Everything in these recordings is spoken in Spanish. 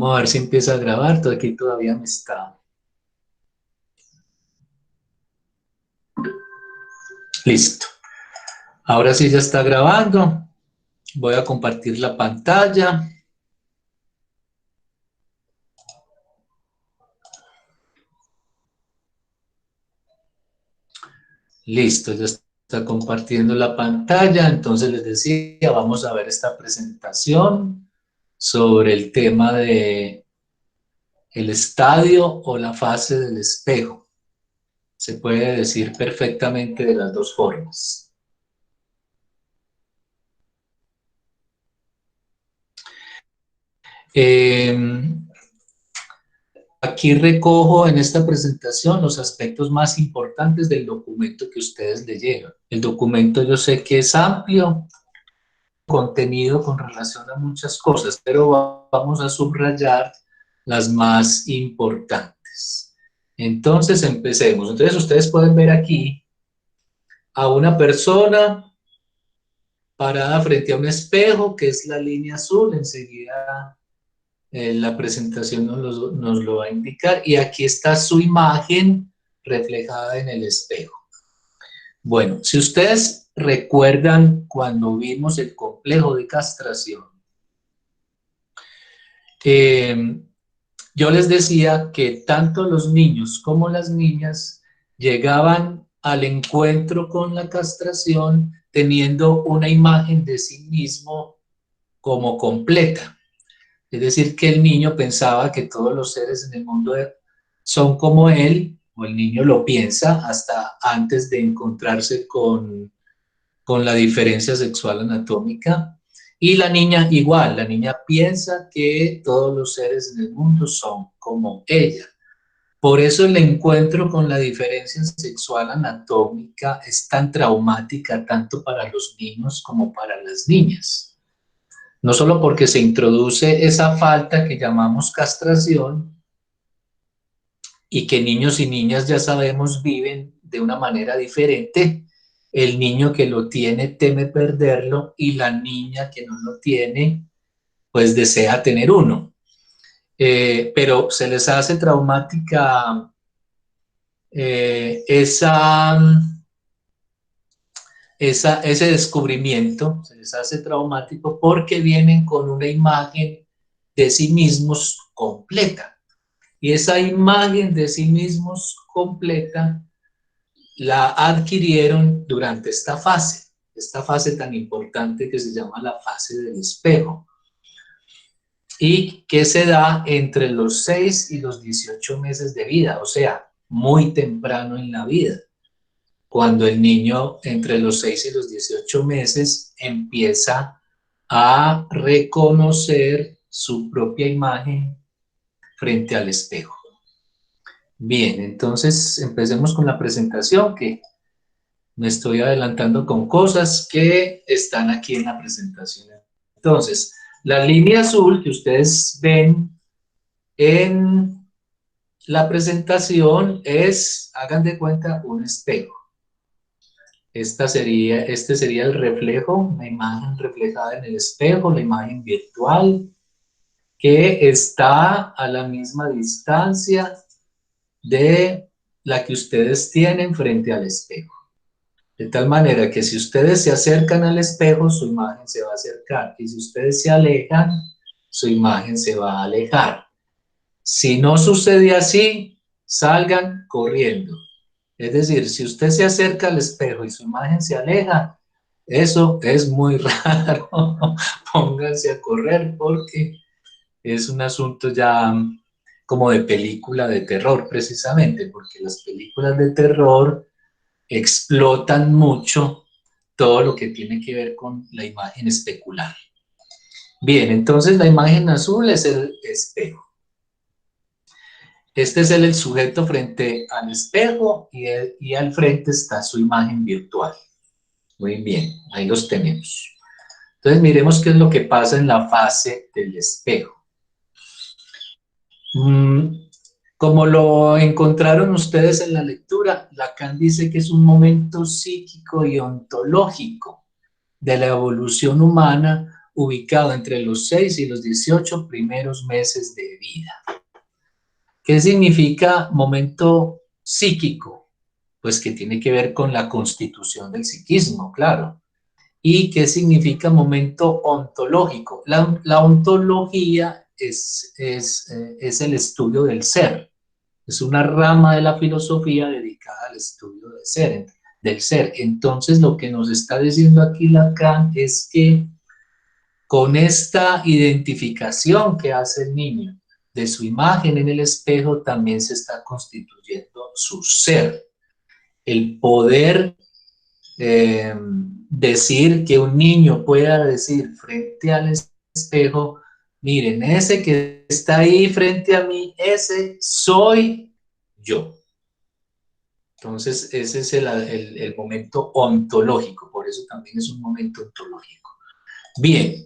a ver si empieza a grabar, todo aquí todavía me está. Listo. Ahora sí ya está grabando. Voy a compartir la pantalla. Listo, ya está compartiendo la pantalla. Entonces les decía, vamos a ver esta presentación sobre el tema de el estadio o la fase del espejo. Se puede decir perfectamente de las dos formas. Eh, Aquí recojo en esta presentación los aspectos más importantes del documento que ustedes leyeron. El documento yo sé que es amplio, contenido con relación a muchas cosas, pero vamos a subrayar las más importantes. Entonces empecemos. Entonces ustedes pueden ver aquí a una persona parada frente a un espejo, que es la línea azul, enseguida la presentación nos lo va a indicar, y aquí está su imagen reflejada en el espejo. Bueno, si ustedes recuerdan cuando vimos el complejo de castración, eh, yo les decía que tanto los niños como las niñas llegaban al encuentro con la castración teniendo una imagen de sí mismo como completa. Es decir, que el niño pensaba que todos los seres en el mundo son como él, o el niño lo piensa hasta antes de encontrarse con la diferencia sexual anatómica. Y la niña igual, la niña piensa que todos los seres en el mundo son como ella. Por eso el encuentro con la diferencia sexual anatómica es tan traumática tanto para los niños como para las niñas. No solo porque se introduce esa falta que llamamos castración y que niños y niñas ya sabemos viven de una manera diferente, el niño que lo tiene teme perderlo y la niña que no lo tiene pues desea tener uno. Pero se les hace traumática esa, ese descubrimiento, se les hace traumático porque vienen con una imagen de sí mismos completa. Y esa imagen de sí mismos completa la adquirieron durante esta fase tan importante que se llama la fase del espejo, y que se da entre los 6 y los 18 meses de vida, o sea, muy temprano en la vida, cuando el niño entre los 6 y los 18 meses empieza a reconocer su propia imagen frente al espejo. Bien, entonces empecemos con la presentación, que me estoy adelantando con cosas que están aquí en la presentación. Entonces, la línea azul que ustedes ven en la presentación es, hagan de cuenta, un espejo. Este sería el reflejo, la imagen reflejada en el espejo, la imagen virtual, que está a la misma distancia de la que ustedes tienen frente al espejo. De tal manera que si ustedes se acercan al espejo, su imagen se va a acercar. Y si ustedes se alejan, su imagen se va a alejar. Si no sucede así, salgan corriendo. Es decir, si usted se acerca al espejo y su imagen se aleja, eso es muy raro. Pónganse a correr porque es un asunto ya como de película de terror, precisamente, porque las películas de terror explotan mucho todo lo que tiene que ver con la imagen especular. Bien, entonces la imagen azul es el espejo. Este es el sujeto frente al espejo y al frente está su imagen virtual. Muy bien, ahí los tenemos. Entonces miremos qué es lo que pasa en la fase del espejo. Como lo encontraron ustedes en la lectura, Lacan dice que es un momento psíquico y ontológico de la evolución humana ubicado entre los 6 y los 18 primeros meses de vida. ¿Qué significa momento psíquico? Pues que tiene que ver con la constitución del psiquismo, claro. ¿Y qué significa momento ontológico? La ontología es el estudio del ser. Es una rama de la filosofía dedicada al estudio del ser. Entonces, lo que nos está diciendo aquí Lacan es que con esta identificación que hace el niño de su imagen en el espejo, también se está constituyendo su ser. El poder decir que un niño pueda decir frente al espejo, miren, ese que está ahí frente a mí, ese soy yo. Entonces, ese es el momento ontológico, por eso también es un momento ontológico. Bien,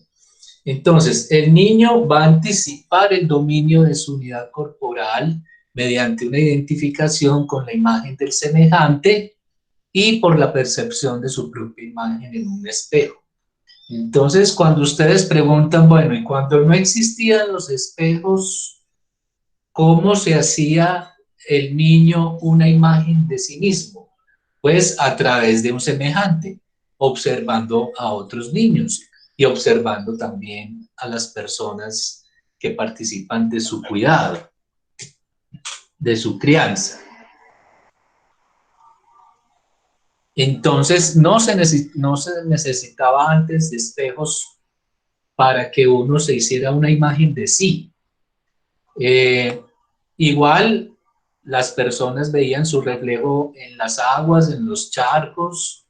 entonces, el niño va a anticipar el dominio de su unidad corporal mediante una identificación con la imagen del semejante y por la percepción de su propia imagen en un espejo. Entonces, cuando ustedes preguntan, bueno, y cuando no existían los espejos, ¿cómo se hacía el niño una imagen de sí mismo? Pues a través de un semejante, observando a otros niños y observando también a las personas que participan de su cuidado, de su crianza. Entonces, no se necesitaba antes de espejos para que uno se hiciera una imagen de sí. Igual, las personas veían su reflejo en las aguas, en los charcos,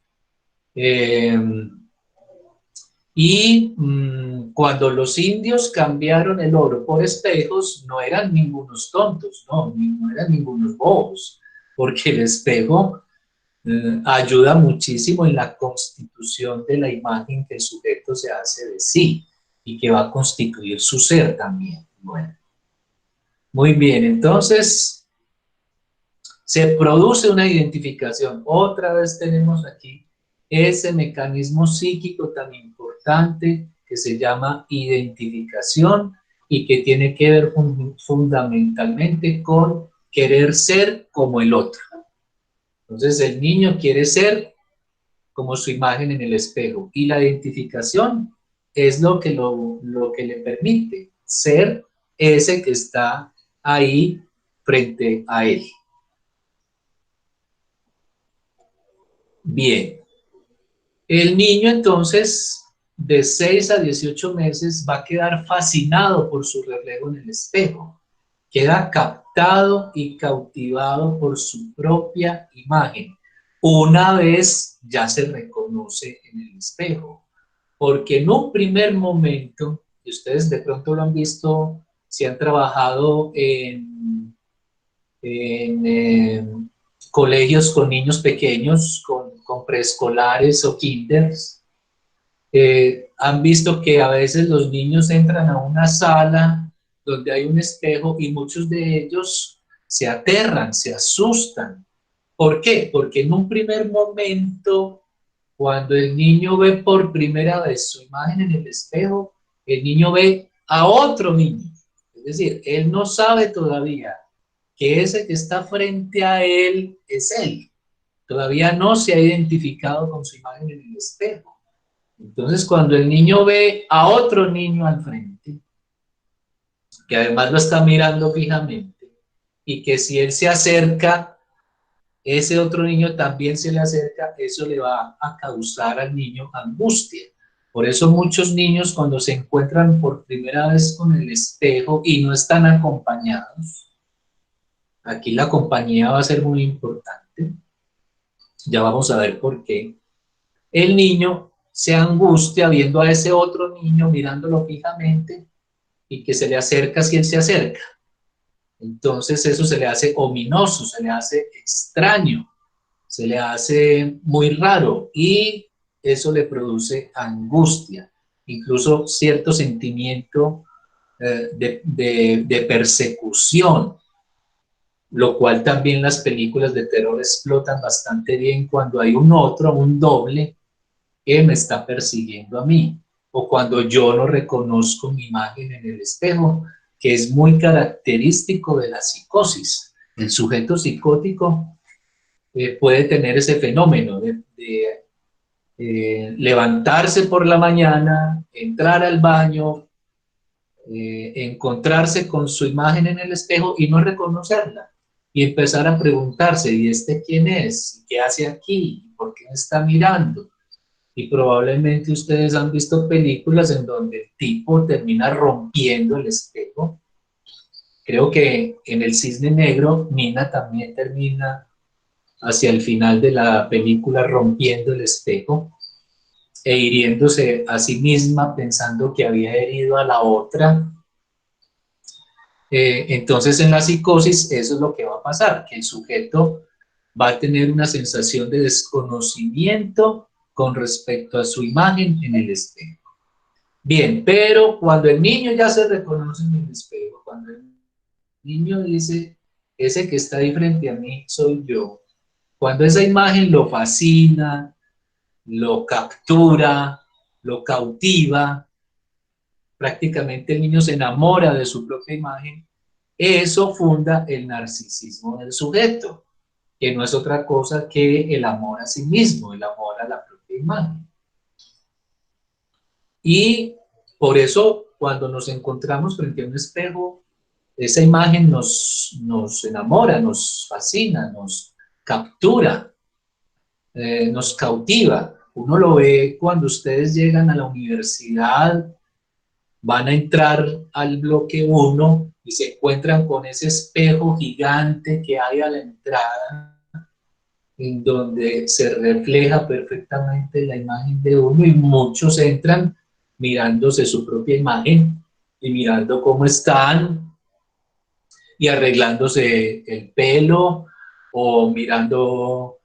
cuando los indios cambiaron el oro por espejos, no eran ningunos tontos, no eran ningunos bobos, porque el espejo ayuda muchísimo en la constitución de la imagen que el sujeto se hace de sí y que va a constituir su ser también. Bueno, muy bien, entonces se produce una identificación. Otra vez tenemos aquí ese mecanismo psíquico tan importante que se llama identificación y que tiene que ver fundamentalmente con querer ser como el otro. Entonces el niño quiere ser como su imagen en el espejo y la identificación es lo que le permite ser ese que está ahí frente a él. Bien, el niño entonces de 6 a 18 meses va a quedar fascinado por su reflejo en el espejo, queda captado y cautivado por su propia imagen, una vez ya se reconoce en el espejo, porque en un primer momento, y ustedes de pronto lo han visto, si han trabajado en colegios con niños pequeños, con preescolares o kinders, han visto que a veces los niños entran a una sala donde hay un espejo y muchos de ellos se aterran, se asustan. ¿Por qué? Porque en un primer momento, cuando el niño ve por primera vez su imagen en el espejo, el niño ve a otro niño. Es decir, él no sabe todavía que ese que está frente a él es él. Todavía no se ha identificado con su imagen en el espejo. Entonces, cuando el niño ve a otro niño al frente, que además lo está mirando fijamente, y que si él se acerca, ese otro niño también se le acerca, eso le va a causar al niño angustia. Por eso muchos niños cuando se encuentran por primera vez con el espejo y no están acompañados, aquí la compañía va a ser muy importante, ya vamos a ver por qué, el niño se angustia viendo a ese otro niño mirándolo fijamente y que se le acerca si él se acerca. Entonces eso se le hace ominoso, se le hace extraño, se le hace muy raro y eso le produce angustia, incluso cierto sentimiento de persecución, lo cual también las películas de terror explotan bastante bien cuando hay un otro, un doble, que me está persiguiendo a mí. o cuando yo no reconozco mi imagen en el espejo, que es muy característico de la psicosis. El sujeto psicótico puede tener ese fenómeno de levantarse por la mañana, entrar al baño, encontrarse con su imagen en el espejo y no reconocerla, y empezar a preguntarse, ¿y este quién es? ¿Qué hace aquí? ¿Por qué me está mirando? Y probablemente ustedes han visto películas en donde el tipo termina rompiendo el espejo. Creo que en El Cisne Negro, Nina también termina hacia el final de la película rompiendo el espejo e hiriéndose a sí misma pensando que había herido a la otra. Entonces en la psicosis eso es lo que va a pasar, que el sujeto va a tener una sensación de desconocimiento con respecto a su imagen en el espejo. Bien, pero cuando el niño ya se reconoce en el espejo, cuando el niño dice, ese que está ahí frente a mí soy yo, cuando esa imagen lo fascina, lo captura, lo cautiva, prácticamente el niño se enamora de su propia imagen, eso funda el narcisismo del sujeto, que no es otra cosa que el amor a sí mismo, el amor a la propia imagen. Y por eso cuando nos encontramos frente a un espejo, esa imagen nos enamora, nos fascina, nos captura, nos cautiva. Uno lo ve cuando ustedes llegan a la universidad, van a entrar al bloque 1 y se encuentran con ese espejo gigante que hay a la entrada, en donde se refleja perfectamente la imagen de uno, y muchos entran mirándose su propia imagen y mirando cómo están y arreglándose el pelo o mirando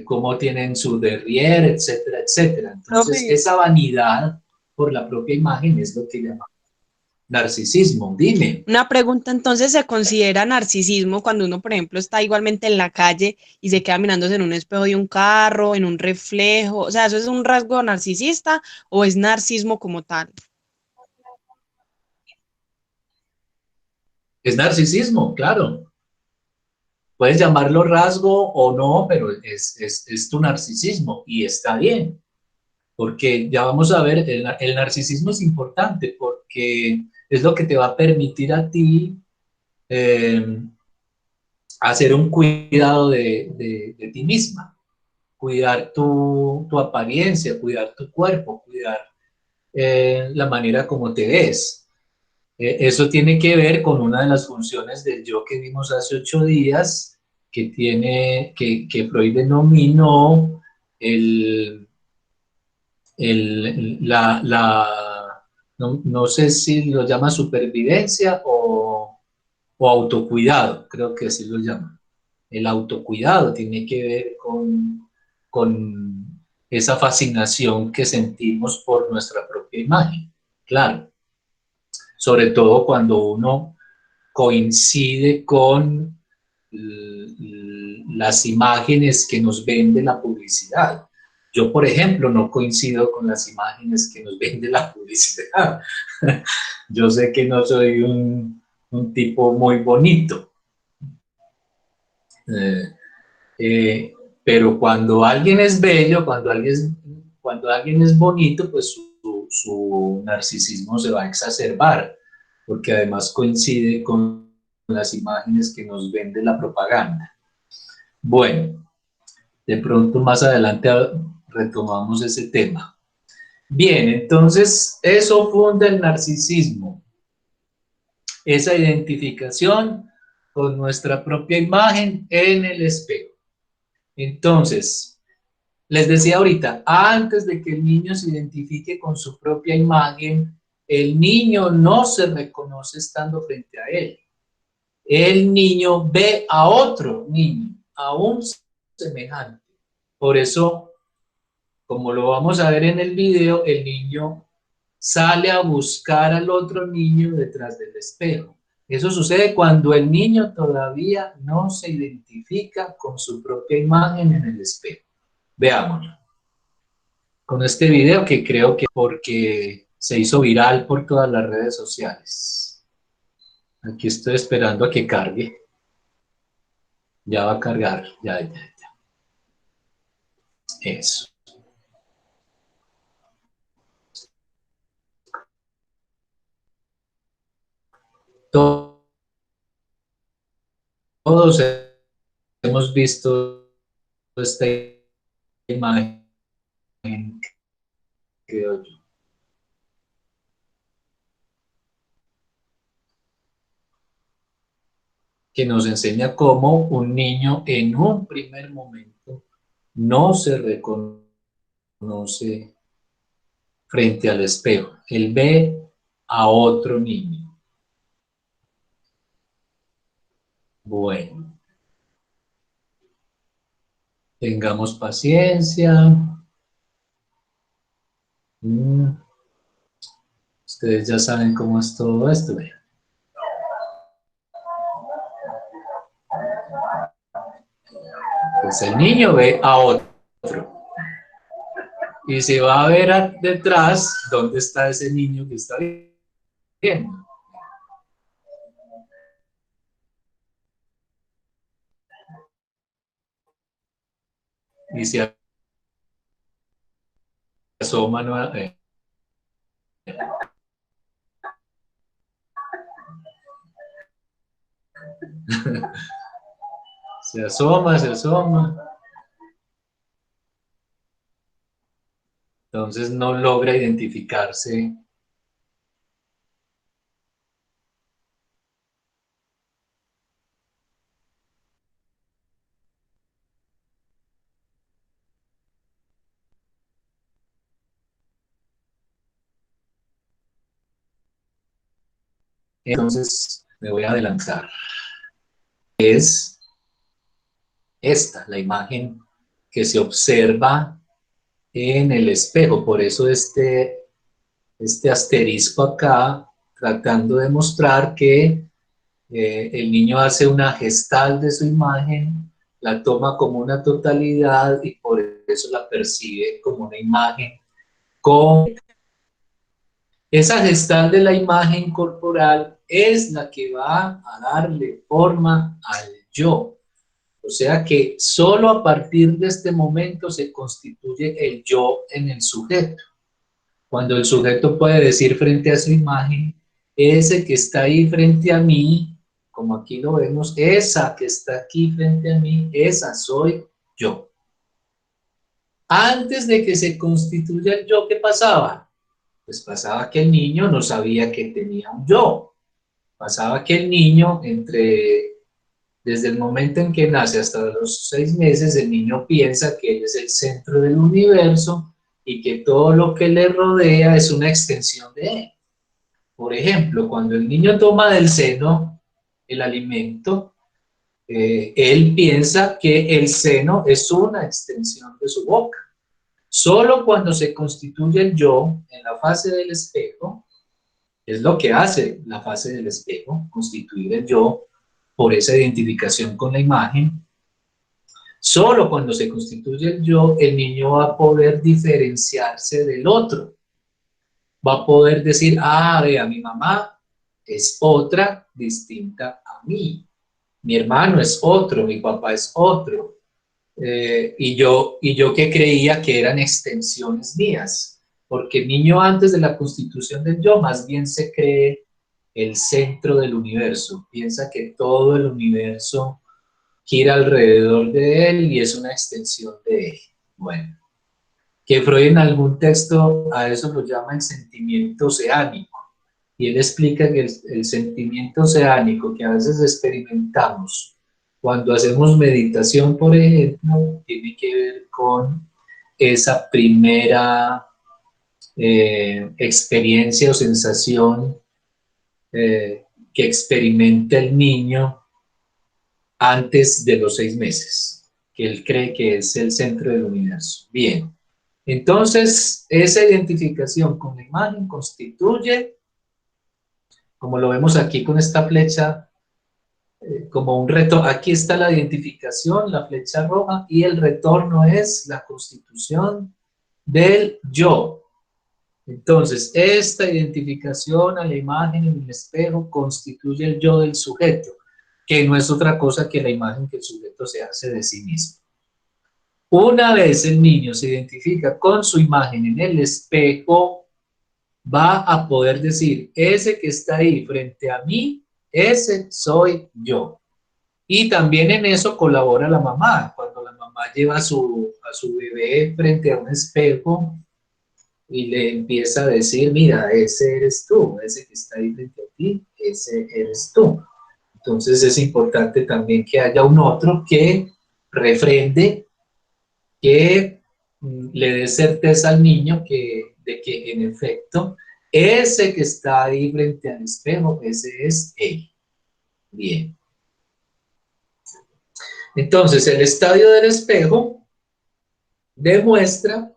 cómo tienen su derrière, etcétera, etcétera. Entonces, Profe, esa vanidad por la propia imagen es lo que llamamos narcisismo. Dime. una pregunta, entonces, ¿se considera narcisismo cuando uno, por ejemplo, está igualmente en la calle y se queda mirándose en un espejo de un carro, en un reflejo? O sea, ¿eso es un rasgo narcisista o es narcisismo como tal? Es narcisismo, claro. Puedes llamarlo rasgo o no, pero es tu narcisismo y está bien, porque ya vamos a ver, el narcisismo es importante porque es lo que te va a permitir a ti eh, hacer un cuidado de ti misma, cuidar tu apariencia, cuidar tu cuerpo, cuidar la manera como te ves. Eso tiene que ver con una de las funciones del yo que vimos hace 8 días, que Freud denominó el, no sé si lo llama supervivencia o autocuidado, creo que así lo llama. El autocuidado tiene que ver con esa fascinación que sentimos por nuestra propia imagen, claro, sobre todo cuando uno coincide con las imágenes que nos vende la publicidad. Yo, por ejemplo, no coincido con las imágenes que nos vende la publicidad. Yo sé que no soy un tipo muy bonito, eh, eh, pero cuando alguien es bello, cuando alguien es bonito, pues su narcisismo se va a exacerbar, porque además coincide con las imágenes que nos vende la propaganda. Bueno, de pronto más adelante retomamos ese tema. Bien, entonces eso funda el narcisismo, esa identificación con nuestra propia imagen en el espejo. Entonces, les decía ahorita, antes de que el niño se identifique con su propia imagen, el niño no se reconoce estando frente a él. El niño ve a otro niño, a un semejante. Por eso, como lo vamos a ver en el video, el niño sale a buscar al otro niño detrás del espejo. Eso sucede cuando el niño todavía no se identifica con su propia imagen en el espejo. Veámoslo. con este video que creo que porque se hizo viral por todas las redes sociales. Aquí estoy esperando a que cargue. Ya va a cargar, ya. Eso. Todos hemos visto esta imagen, creo yo. Que nos enseña cómo un niño en un primer momento no se reconoce frente al espejo. Él ve a otro niño. Bueno, tengamos paciencia. Ustedes ya saben cómo es todo esto. Pues el niño ve a otro. Y se va a ver detrás dónde está ese niño que está viendo. Y se asoma nuevamente. Se asoma, se asoma. Entonces no logra identificarse. Entonces me voy a adelantar. Es esta, la imagen que se observa en el espejo. Por eso este asterisco acá, tratando de mostrar que el niño hace una gestal de su imagen, la toma como una totalidad y por eso la percibe como una imagen. Con esa gestal de la imagen corporal es la que va a darle forma al yo. O sea que solo a partir de este momento se constituye el yo en el sujeto. Cuando el sujeto puede decir frente a su imagen, ese que está ahí frente a mí, como aquí lo vemos, esa que está aquí frente a mí, esa soy yo. Antes de que se constituya el yo, ¿qué pasaba? Pues pasaba que el niño no sabía que tenía un yo. Pasaba que el niño, desde el momento en que nace hasta los 6 meses, el niño piensa que él es el centro del universo y que todo lo que le rodea es una extensión de él. Por ejemplo, cuando el niño toma del seno el alimento, él piensa que el seno es una extensión de su boca. Solo cuando se constituye el yo en la fase del espejo, es lo que hace la fase del espejo, constituir el yo por esa identificación con la imagen. Solo cuando se constituye el yo, el niño va a poder diferenciarse del otro. Va a poder decir, ah, vea, mi mamá es otra distinta a mí. Mi hermano es otro, mi papá es otro. Y yo que creía que eran extensiones mías. Porque el niño antes de la constitución del yo más bien se cree el centro del universo. Piensa que todo el universo gira alrededor de él y es una extensión de él. Bueno, que Freud en algún texto a eso lo llama el sentimiento oceánico. Y él explica que el sentimiento oceánico que a veces experimentamos cuando hacemos meditación, por ejemplo, tiene que ver con esa primera experiencia o sensación que experimenta el niño antes de los 6 meses, que él cree que es el centro del universo. Bien, entonces esa identificación con la imagen constituye, como lo vemos aquí con esta flecha, como un retorno. Aquí está la identificación, la flecha roja, y el retorno es la constitución del yo. Entonces, esta identificación a la imagen en el espejo constituye el yo del sujeto, que no es otra cosa que la imagen que el sujeto se hace de sí mismo. Una vez el niño se identifica con su imagen en el espejo, va a poder decir, ese que está ahí frente a mí, ese soy yo. Y también en eso colabora la mamá. Cuando la mamá lleva a su bebé frente a un espejo y le empieza a decir, mira, ese eres tú, ese que está ahí frente a ti, ese eres tú. Entonces es importante también que haya un otro que refrende, que le dé certeza al niño de que en efecto ese que está ahí frente al espejo, ese es él. Bien. Entonces el estadio del espejo demuestra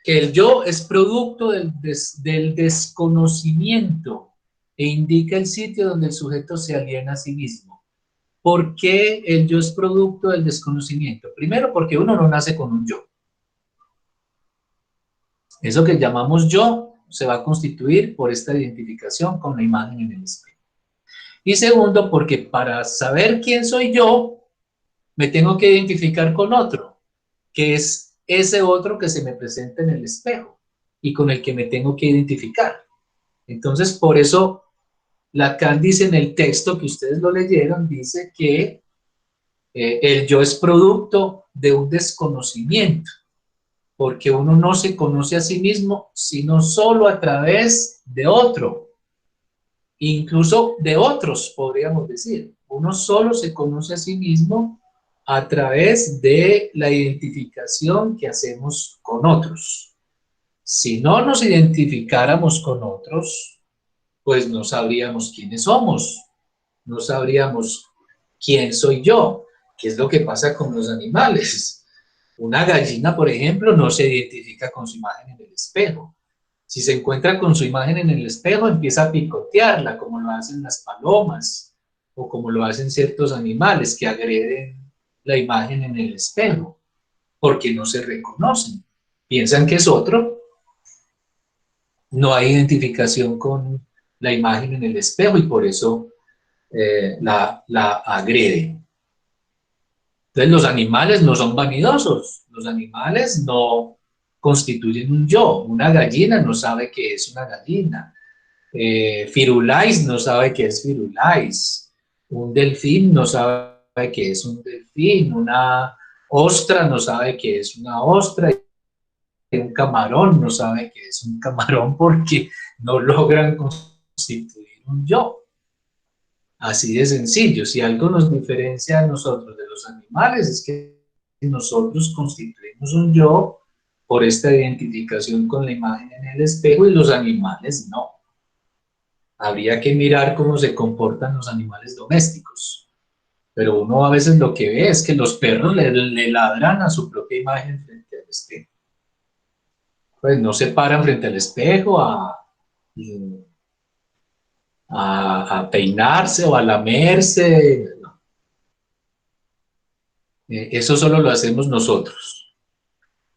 que el yo es producto del desconocimiento e indica el sitio donde el sujeto se aliena a sí mismo. ¿Por qué el yo es producto del desconocimiento? Primero, porque uno no nace con un yo. Eso que llamamos yo se va a constituir por esta identificación con la imagen en el espejo. Y segundo, porque para saber quién soy yo, me tengo que identificar con otro, que es ese otro que se me presenta en el espejo y con el que me tengo que identificar. Entonces, por eso Lacan dice en el texto que ustedes lo leyeron, dice que el yo es producto de un desconocimiento, porque uno no se conoce a sí mismo, sino solo a través de otro, incluso de otros, podríamos decir. Uno solo se conoce a sí mismo a través de la identificación que hacemos con otros. Si no nos identificáramos con otros, pues no sabríamos quiénes somos, no sabríamos quién soy yo, qué es lo que pasa con los animales. Una gallina, por ejemplo, no se identifica con su imagen en el espejo. Si se encuentra con su imagen en el espejo, empieza a picotearla, como lo hacen las palomas, o como lo hacen ciertos animales que agreden la imagen en el espejo, porque no se reconocen. Piensan que es otro, no hay identificación con la imagen en el espejo y por eso la agreden. Entonces los animales no son vanidosos, los animales no constituyen un yo. Una gallina no sabe que es una gallina. Firulais no sabe que es Firulais. Un delfín no sabe que es un delfín. Una ostra no sabe que es una ostra. Un camarón no sabe que es un camarón porque no logran constituir un yo. Así de sencillo. Si algo nos diferencia a nosotros de los animales es que nosotros constituimos un yo por esta identificación con la imagen en el espejo y los animales no. Habría que mirar cómo se comportan los animales domésticos. Pero uno a veces lo que ve es que los perros le ladran a su propia imagen frente al espejo. Pues no se paran frente al espejo a peinarse o a lamerse. No. Eso solo lo hacemos nosotros.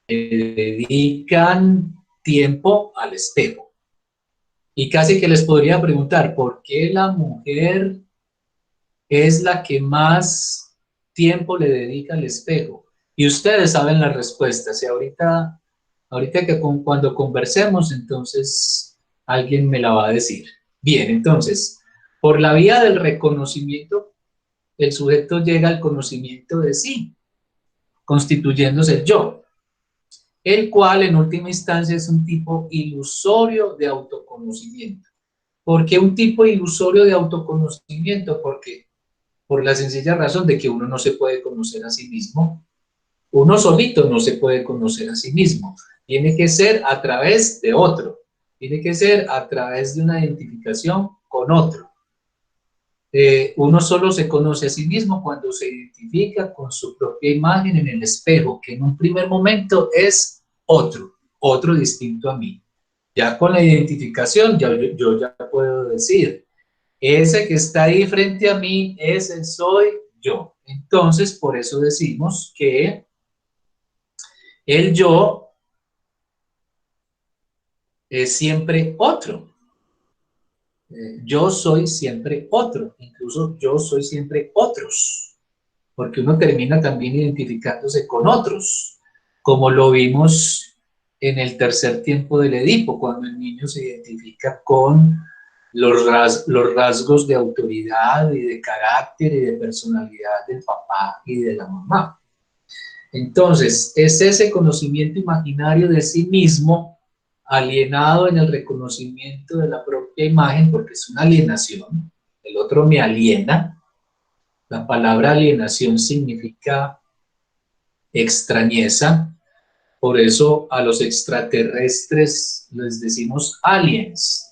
Dedican tiempo al espejo. Y casi que les podría preguntar, ¿por qué la mujer es la que más tiempo le dedica al espejo? Y ustedes saben la respuesta. Si ahorita que cuando conversemos, entonces alguien me la va a decir. Bien, entonces, por la vía del reconocimiento, el sujeto llega al conocimiento de sí, constituyéndose el yo, el cual en última instancia es un tipo ilusorio de autoconocimiento. ¿Por qué un tipo ilusorio de autoconocimiento? Porque por la sencilla razón de que uno no se puede conocer a sí mismo. Uno solito no se puede conocer a sí mismo. Tiene que ser a través de otro. Tiene que ser a través de una identificación con otro. Uno solo se conoce a sí mismo cuando se identifica con su propia imagen en el espejo, que en un primer momento es otro distinto a mí. Ya con la identificación, yo ya puedo decir, ese que está ahí frente a mí, ese soy yo. Entonces, por eso decimos que el yo es siempre otro. Yo soy siempre otro, incluso yo soy siempre otros, porque uno termina también identificándose con otros, como lo vimos en el tercer tiempo del Edipo, cuando el niño se identifica con los rasgos de autoridad y de carácter y de personalidad del papá y de la mamá. Entonces, es ese conocimiento imaginario de sí mismo, alienado en el reconocimiento de la propia imagen, porque es una alienación, el otro me aliena. La palabra alienación significa extrañeza, por eso a los extraterrestres les decimos aliens,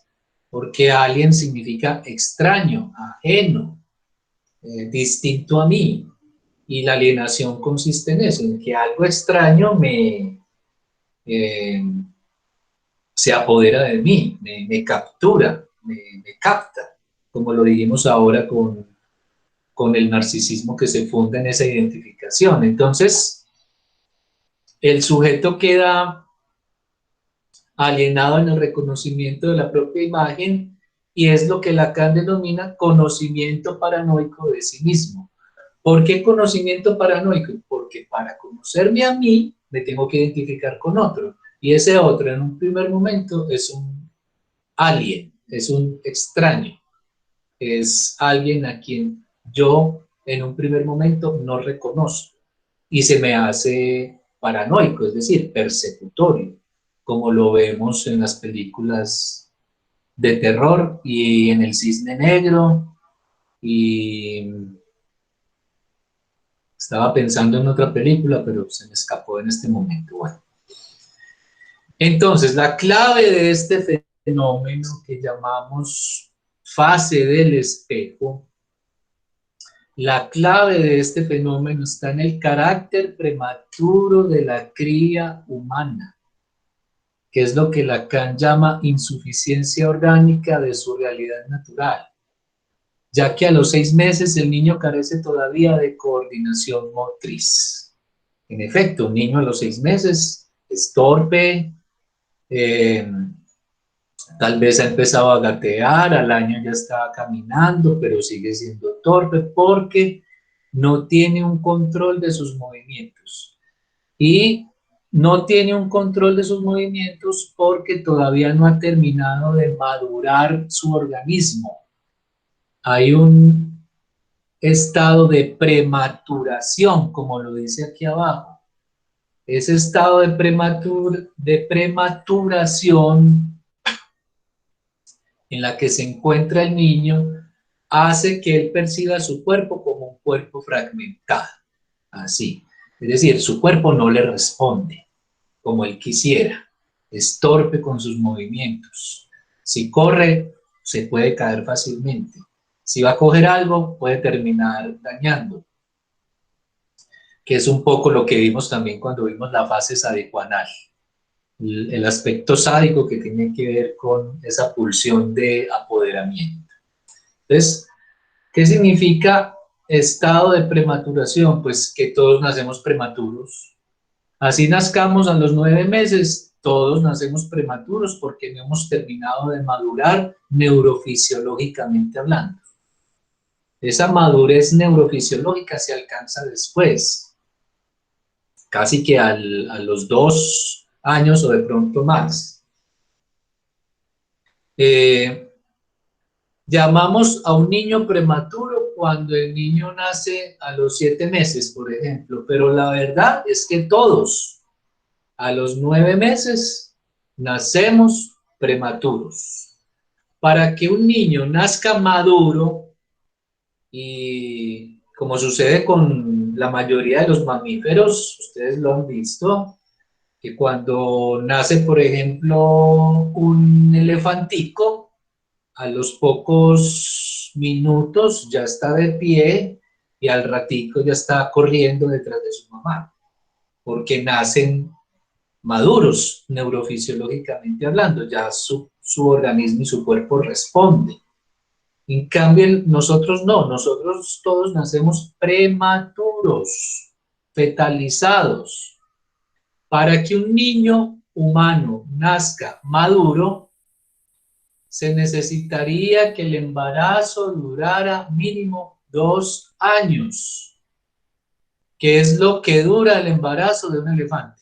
porque alien significa extraño, ajeno, distinto a mí. Y la alienación consiste en eso, en que algo extraño eh, se apodera de mí, me captura, me capta, como lo dijimos ahora con el narcisismo que se funda en esa identificación. Entonces, el sujeto queda alienado en el reconocimiento de la propia imagen y es lo que Lacan denomina conocimiento paranoico de sí mismo. ¿Por qué conocimiento paranoico? Porque para conocerme a mí me tengo que identificar con otro y ese otro en un primer momento es un alien, es un extraño, es alguien a quien yo en un primer momento no reconozco y se me hace paranoico, es decir, persecutorio, como lo vemos en las películas de terror y en El Cisne Negro, y estaba pensando en otra película, pero se me escapó en este momento. Bueno, entonces la clave de este fenómeno que llamamos fase del espejo, la clave de este fenómeno está en el carácter prematuro de la cría humana, que es lo que Lacan llama insuficiencia orgánica de su realidad natural, ya que a los 6 meses el niño carece todavía de coordinación motriz. En efecto, un niño a los 6 meses es torpe, eh, tal vez ha empezado a gatear, al año ya está caminando, pero sigue siendo torpe porque no tiene un control de sus movimientos. Y no tiene un control de sus movimientos porque todavía no ha terminado de madurar su organismo. Hay un estado de prematuración, como lo dice aquí abajo. Ese estado de prematuración en la que se encuentra el niño hace que él perciba su cuerpo como un cuerpo fragmentado, así. Es decir, su cuerpo no le responde como él quisiera, es torpe con sus movimientos. Si corre, se puede caer fácilmente. Si va a coger algo, puede terminar dañando, que es un poco lo que vimos también cuando vimos la fase sadicoanal. El aspecto sádico que tiene que ver con esa pulsión de apoderamiento. Entonces, ¿qué significa estado de prematuración? Pues que todos nacemos prematuros. Así nazcamos a los 9 meses, todos nacemos prematuros porque no hemos terminado de madurar neurofisiológicamente hablando. Esa madurez neurofisiológica se alcanza después, casi que a los 2 años o de pronto más. Llamamos a un niño prematuro cuando el niño nace a los 7 meses, por ejemplo, pero la verdad es que todos a los 9 meses nacemos prematuros. Para que un niño nazca maduro, y como sucede con la mayoría de los mamíferos, ustedes lo han visto, que cuando nace, por ejemplo, un elefantico, a los pocos minutos ya está de pie y al ratico ya está corriendo detrás de su mamá, porque nacen maduros neurofisiológicamente hablando, ya su organismo y su cuerpo responden. En cambio, nosotros no, nosotros todos nacemos prematuros, fetalizados. Para que un niño humano nazca maduro, se necesitaría que el embarazo durara mínimo 2 años, que es lo que dura el embarazo de un elefante.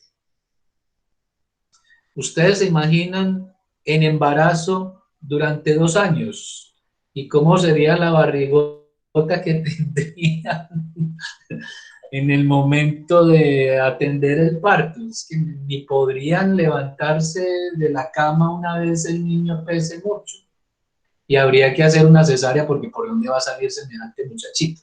¿Ustedes se imaginan en embarazo durante 2 años? ¿Y cómo sería la barrigota que tendría en el momento de atender el parto? Es que ni podrían levantarse de la cama una vez el niño pese mucho. Y habría que hacer una cesárea porque por dónde va a salir semejante muchachito.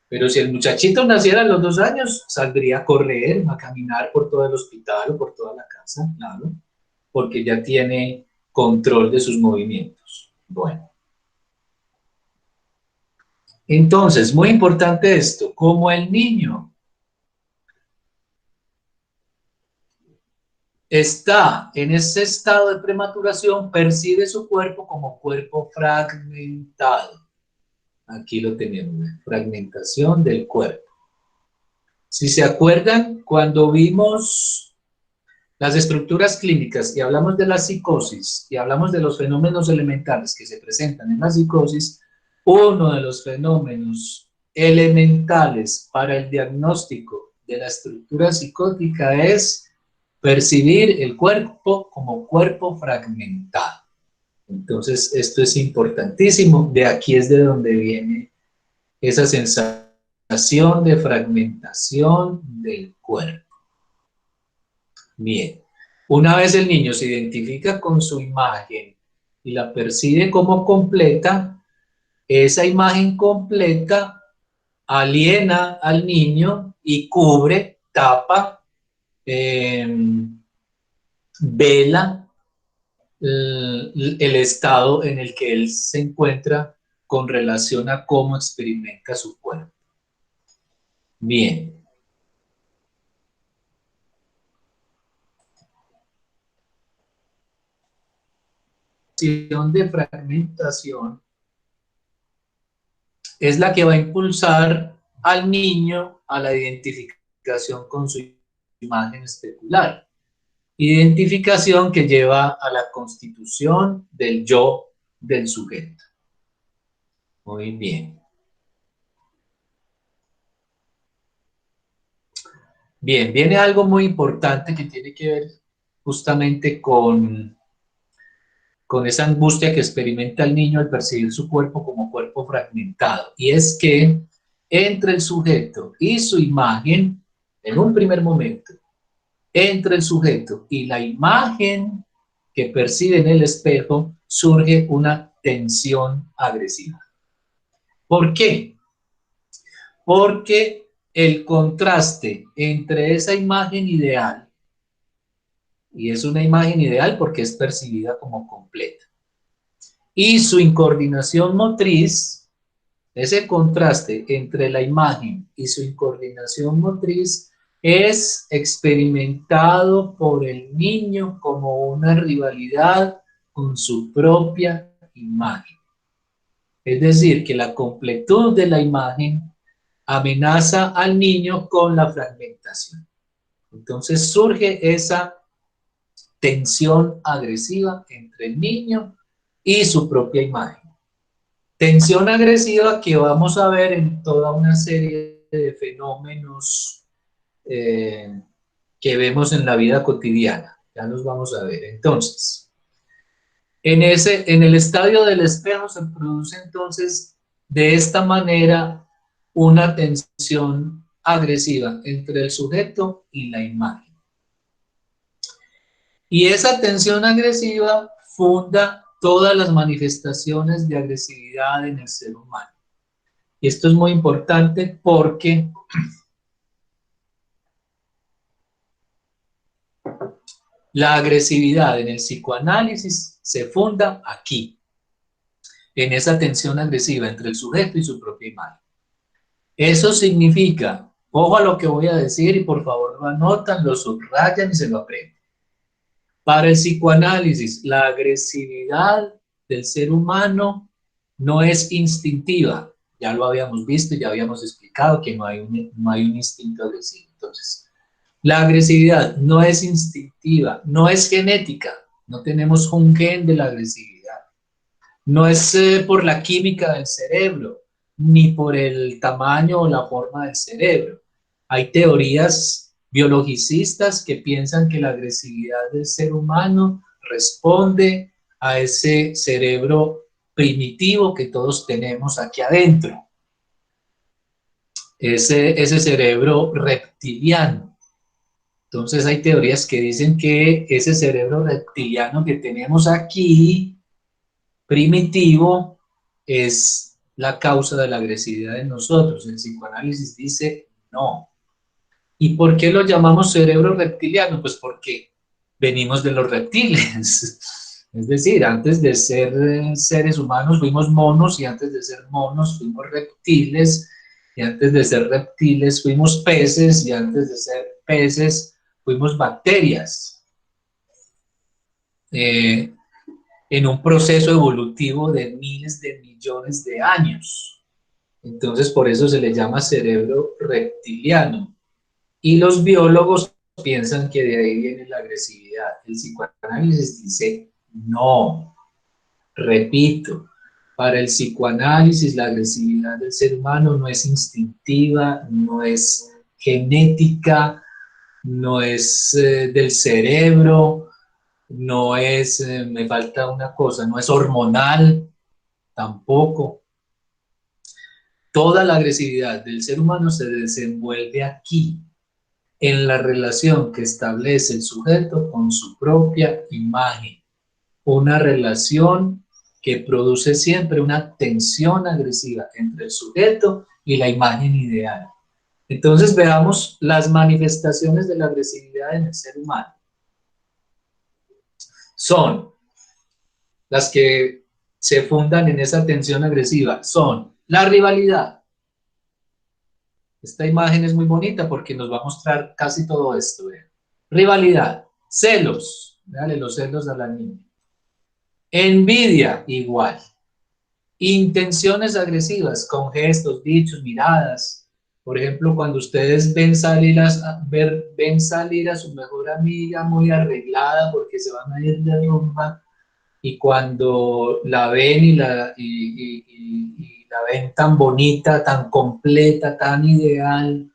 Pero si el muchachito naciera a los 2 años, saldría a correr, a caminar por todo el hospital o por toda la casa, claro, porque ya tiene control de sus movimientos. Bueno. Entonces, muy importante esto, como el niño está en ese estado de prematuración, percibe su cuerpo como cuerpo fragmentado. Aquí lo tenemos, fragmentación del cuerpo. Si se acuerdan, cuando vimos las estructuras clínicas y hablamos de la psicosis y hablamos de los fenómenos elementales que se presentan en la psicosis, uno de los fenómenos elementales para el diagnóstico de la estructura psicótica es percibir el cuerpo como cuerpo fragmentado. Entonces, esto es importantísimo. De aquí es de donde viene esa sensación de fragmentación del cuerpo. Bien, una vez el niño se identifica con su imagen y la percibe como completa, esa imagen completa aliena al niño y cubre, tapa, vela el estado en el que él se encuentra con relación a cómo experimenta su cuerpo. Bien. De fragmentación es la que va a impulsar al niño a la identificación con su imagen especular. Identificación que lleva a la constitución del yo del sujeto. Muy bien. Bien, viene algo muy importante que tiene que ver justamente con esa angustia que experimenta el niño al percibir su cuerpo como cuerpo fragmentado. Y es que entre el sujeto y su imagen, en un primer momento, entre el sujeto y la imagen que percibe en el espejo, surge una tensión agresiva. ¿Por qué? Porque el contraste entre esa imagen ideal, y es una imagen ideal porque es percibida como completa, y su incoordinación motriz, ese contraste entre la imagen y su incoordinación motriz es experimentado por el niño como una rivalidad con su propia imagen. Es decir, que la completud de la imagen amenaza al niño con la fragmentación. Entonces surge esa tensión agresiva entre el niño y su propia imagen. Tensión agresiva que vamos a ver en toda una serie de fenómenos que vemos en la vida cotidiana. Ya los vamos a ver. Entonces, en el estadio del espejo se produce entonces de esta manera una tensión agresiva entre el sujeto y la imagen. Y esa tensión agresiva funda todas las manifestaciones de agresividad en el ser humano. Y esto es muy importante porque la agresividad en el psicoanálisis se funda aquí, en esa tensión agresiva entre el sujeto y su propia imagen. Eso significa, ojo a lo que voy a decir y por favor lo anotan, lo subrayan y se lo aprenden. Para el psicoanálisis, la agresividad del ser humano no es instintiva. Ya lo habíamos visto y ya habíamos explicado que no hay un instinto agresivo. Entonces, La agresividad no es instintiva, no es genética, no tenemos un gen de la agresividad, no es por la química del cerebro, ni por el tamaño o la forma del cerebro. Hay teorías biologicistas que piensan que la agresividad del ser humano responde a ese cerebro primitivo que todos tenemos aquí adentro, ese cerebro reptiliano. Entonces hay teorías que dicen que ese cerebro reptiliano que tenemos aquí, primitivo, es la causa de la agresividad en nosotros. El psicoanálisis dice no. ¿Y por qué lo llamamos cerebro reptiliano? Pues porque venimos de los reptiles. Es decir, antes de ser seres humanos fuimos monos, y antes de ser monos fuimos reptiles, y antes de ser reptiles fuimos peces, y antes de ser peces fuimos bacterias, en un proceso evolutivo de miles de millones de años. Entonces, por eso se le llama cerebro reptiliano. Y los biólogos piensan que de ahí viene la agresividad. El psicoanálisis dice no. Repito, para el psicoanálisis la agresividad del ser humano no es instintiva, no es genética, no es del cerebro, no es, me falta una cosa, no es hormonal, tampoco. Toda la agresividad del ser humano se desenvuelve aquí, en la relación que establece el sujeto con su propia imagen. Una relación que produce siempre una tensión agresiva entre el sujeto y la imagen ideal. Entonces veamos las manifestaciones de la agresividad en el ser humano. Son las que se fundan en esa tensión agresiva, son la rivalidad. Esta imagen es muy bonita porque nos va a mostrar casi todo esto. Rivalidad, celos, dale los celos a la niña. Envidia, igual. Intenciones agresivas, con gestos, dichos, miradas. Por ejemplo, cuando ustedes ven salir a su mejor amiga muy arreglada porque se van a ir de rumba, y cuando la ven y la ven tan bonita, tan completa, tan ideal,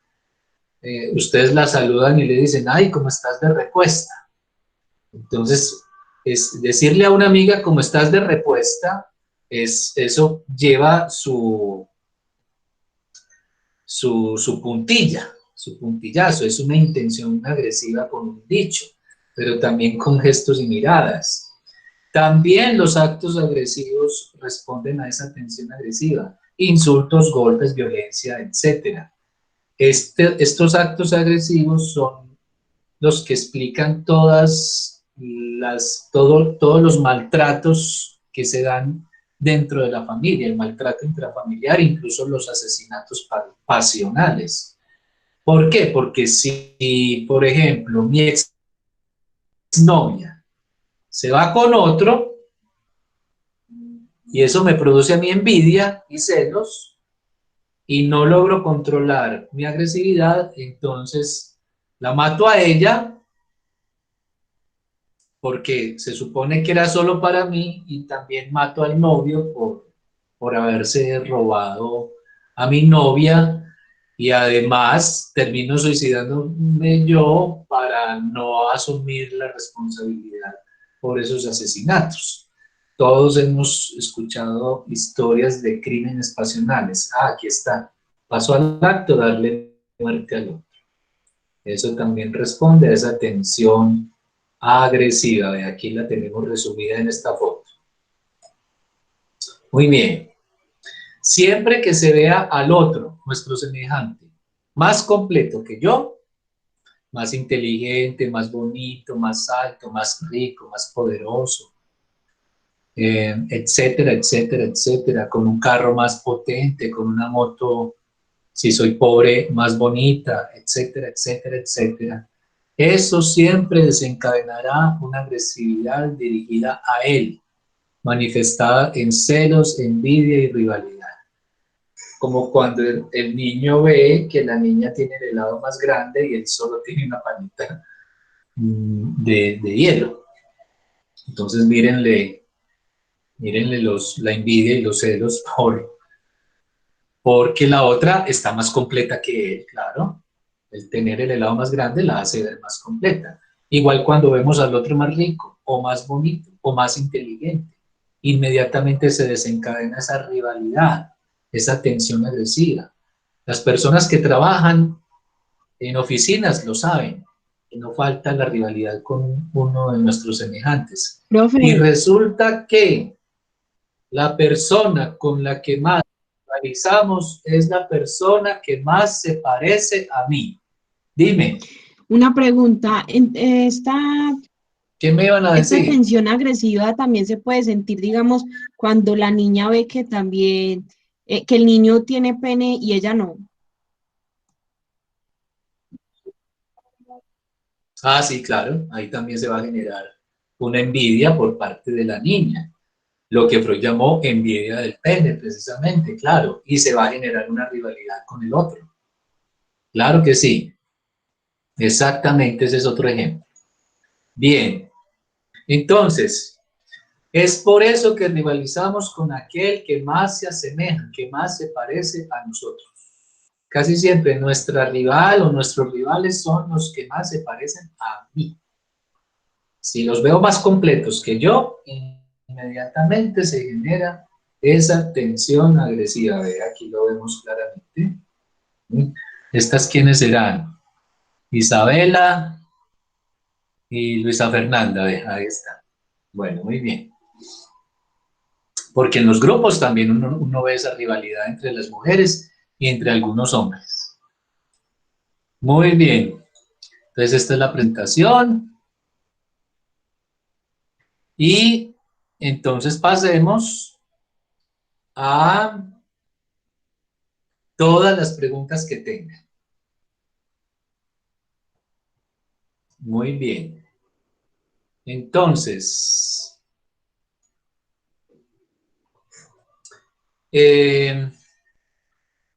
ustedes la saludan y le dicen, ay, ¿cómo estás de repuesta? Entonces, decirle a una amiga, ¿cómo estás de repuesta? Eso lleva su puntilla, su puntillazo, es una intención agresiva con un dicho, pero también con gestos y miradas. También los actos agresivos responden a esa tensión agresiva, insultos, golpes, violencia, etc. Estos actos agresivos son los que explican todos los maltratos que se dan dentro de la familia, el maltrato intrafamiliar, incluso los asesinatos pasionales. ¿Por qué? Porque si, por ejemplo, mi exnovia se va con otro, y eso me produce a mí envidia y celos, y no logro controlar mi agresividad, entonces la mato a ella, porque se supone que era solo para mí, y también mato al novio por haberse robado a mi novia, y además termino suicidándome yo para no asumir la responsabilidad por esos asesinatos. Todos hemos escuchado historias de crímenes pasionales. Ah, aquí está. Pasó al acto, darle muerte al otro. Eso también responde a esa tensión agresiva. Aquí la tenemos resumida en esta foto. Muy bien. Siempre que se vea al otro, nuestro semejante, más completo que yo, más inteligente, más bonito, más alto, más rico, más poderoso, etcétera, etcétera, etcétera, con un carro más potente, con una moto, si soy pobre, más bonita, etcétera, etcétera, etcétera. Eso siempre desencadenará una agresividad dirigida a él, manifestada en celos, envidia y rivalidad. como cuando el niño ve que la niña tiene el helado más grande y él solo tiene una palita de hielo. Entonces mírenle la envidia y los celos porque la otra está más completa que él, claro. El tener el helado más grande la hace ver más completa. Igual cuando vemos al otro más rico, o más bonito, o más inteligente, inmediatamente se desencadena esa rivalidad, esa tensión agresiva. Las personas que trabajan en oficinas lo saben, que no falta la rivalidad con uno de nuestros semejantes. Y Profe, resulta que la persona con la que más rivalizamos es la persona que más se parece a mí. Dime, una pregunta. ¿qué me iban a Esta decir? tensión agresiva también se puede sentir, digamos, cuando la niña ve que también, que el niño tiene pene y ella no. Ah, sí, claro, ahí también se va a generar una envidia por parte de la niña, lo que Freud llamó envidia del pene, precisamente, claro, y se va a generar una rivalidad con el otro. Claro que sí, exactamente, ese es otro ejemplo. Bien, entonces, es por eso que rivalizamos con aquel que más se asemeja, que más se parece a nosotros. Casi siempre nuestra rival o nuestros rivales son los que más se parecen a mí. Si los veo más completos que yo, inmediatamente se genera esa tensión agresiva. Ve, aquí lo vemos claramente. ¿Estas quiénes serán? Isabela y Luisa Fernanda. Ve, ahí está. Bueno, muy bien. Porque en los grupos también uno ve esa rivalidad entre las mujeres y entre algunos hombres. Muy bien. Entonces esta es la presentación. Y entonces pasemos a todas las preguntas que tengan. Muy bien. Entonces, eh,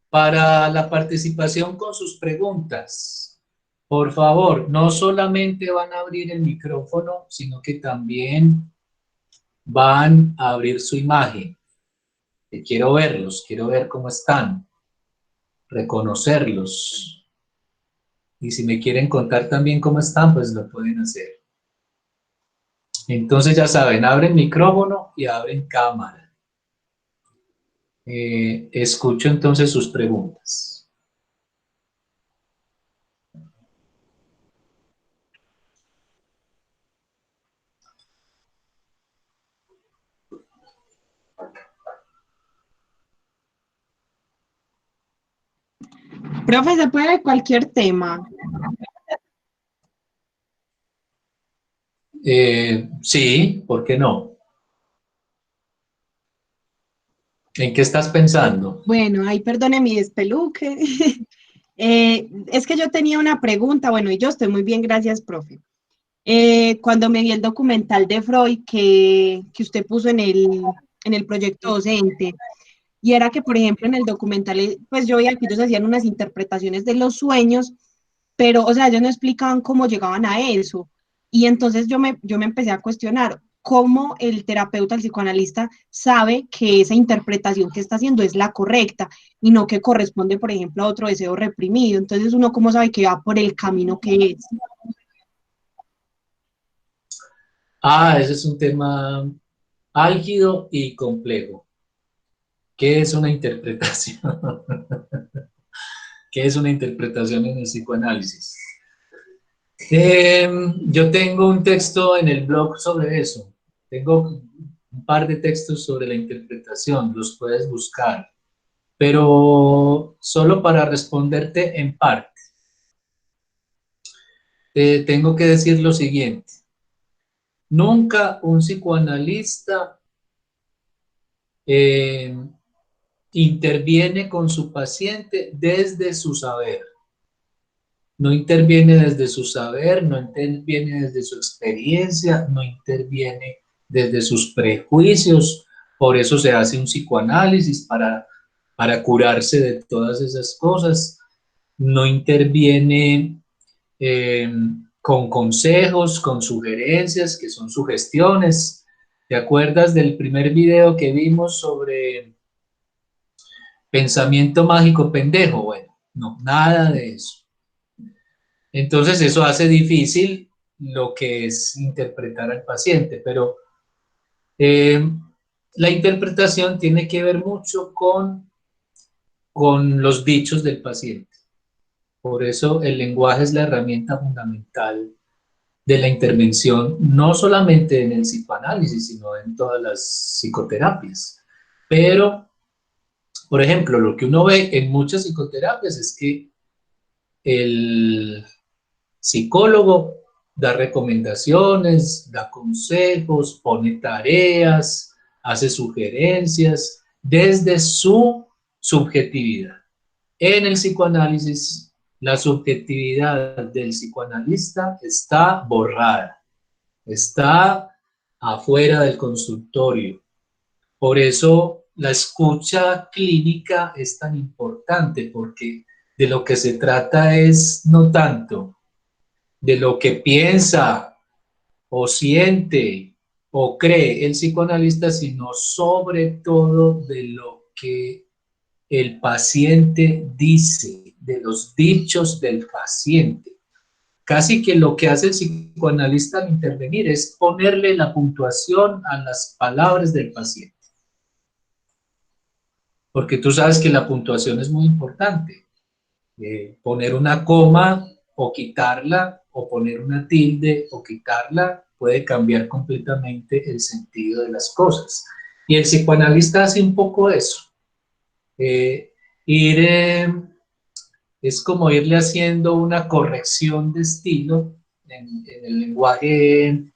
para la participación con sus preguntas, por favor, no solamente van a abrir el micrófono, sino que también van a abrir su imagen. Quiero verlos, quiero ver cómo están, reconocerlos. Y si me quieren contar también cómo están, pues lo pueden hacer. Entonces ya saben, abren micrófono y abren cámara. Escucho entonces sus preguntas. Profe, se puede de cualquier tema. Sí, ¿por qué no? ¿En qué estás pensando? Bueno, ahí perdone mi despeluque. Es que yo tenía una pregunta, bueno, y yo estoy muy bien, gracias, profe. Cuando me vi el documental de Freud que usted puso en el proyecto docente, y era que, por ejemplo, en el documental, pues yo veía que ellos hacían unas interpretaciones de los sueños, pero, o sea, ellos no explicaban cómo llegaban a eso. Y entonces yo me empecé a cuestionar cómo el terapeuta, el psicoanalista, sabe que esa interpretación que está haciendo es la correcta y no que corresponde, por ejemplo, a otro deseo reprimido. Entonces, uno cómo sabe que va por el camino que es. Ah, ese es un tema álgido y complejo. ¿Qué es una interpretación? ¿Qué es una interpretación en el psicoanálisis? Yo tengo un texto en el blog sobre eso. Tengo un par de textos sobre la interpretación, los puedes buscar. Pero solo para responderte en parte, tengo que decir lo siguiente. Nunca un psicoanalista eh, interviene con su paciente desde su saber. No interviene desde su saber, no interviene desde su experiencia, no interviene desde sus prejuicios. Por eso se hace un psicoanálisis para para curarse de todas esas cosas, no interviene con consejos, con sugerencias, que son sugestiones. ¿Te acuerdas del primer video que vimos sobre pensamiento mágico pendejo? Bueno, no, nada de eso. Entonces eso hace difícil lo que es interpretar al paciente, pero la interpretación tiene que ver mucho con los dichos del paciente. Por eso el lenguaje es la herramienta fundamental de la intervención, no solamente en el psicoanálisis, sino en todas las psicoterapias. Pero, por ejemplo, lo que uno ve en muchas psicoterapias es que el psicólogo da recomendaciones, da consejos, pone tareas, hace sugerencias desde su subjetividad. En el psicoanálisis, la subjetividad del psicoanalista está borrada, está afuera del consultorio. Por eso la escucha clínica es tan importante, porque de lo que se trata es no tanto de lo que piensa o siente o cree el psicoanalista, sino sobre todo de lo que el paciente dice, de los dichos del paciente. Casi que lo que hace el psicoanalista al intervenir es ponerle la puntuación a las palabras del paciente. Porque tú sabes que la puntuación es muy importante. Poner una coma o quitarla, o poner una tilde o quitarla, puede cambiar completamente el sentido de las cosas. Y el psicoanalista hace un poco eso. Es como irle haciendo una corrección de estilo en el lenguaje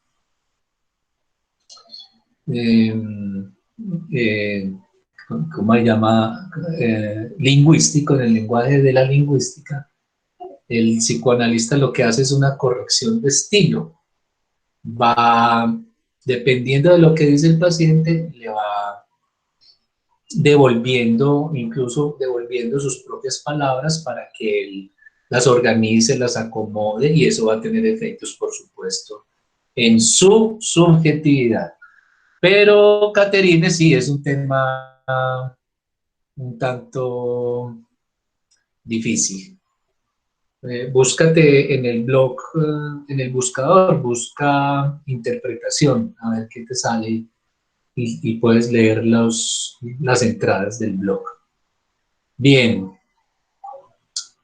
¿cómo se llama? Lingüístico, en el lenguaje de la lingüística. El psicoanalista lo que hace es una corrección de estilo. Va, dependiendo de lo que dice el paciente, le va devolviendo, incluso devolviendo sus propias palabras para que él las organice, las acomode, y eso va a tener efectos, por supuesto, en su subjetividad. Pero, Caterine, sí es un tema un tanto difícil. Búscate en el blog, en el buscador, busca interpretación, a ver qué te sale, y puedes leer las entradas del blog. Bien.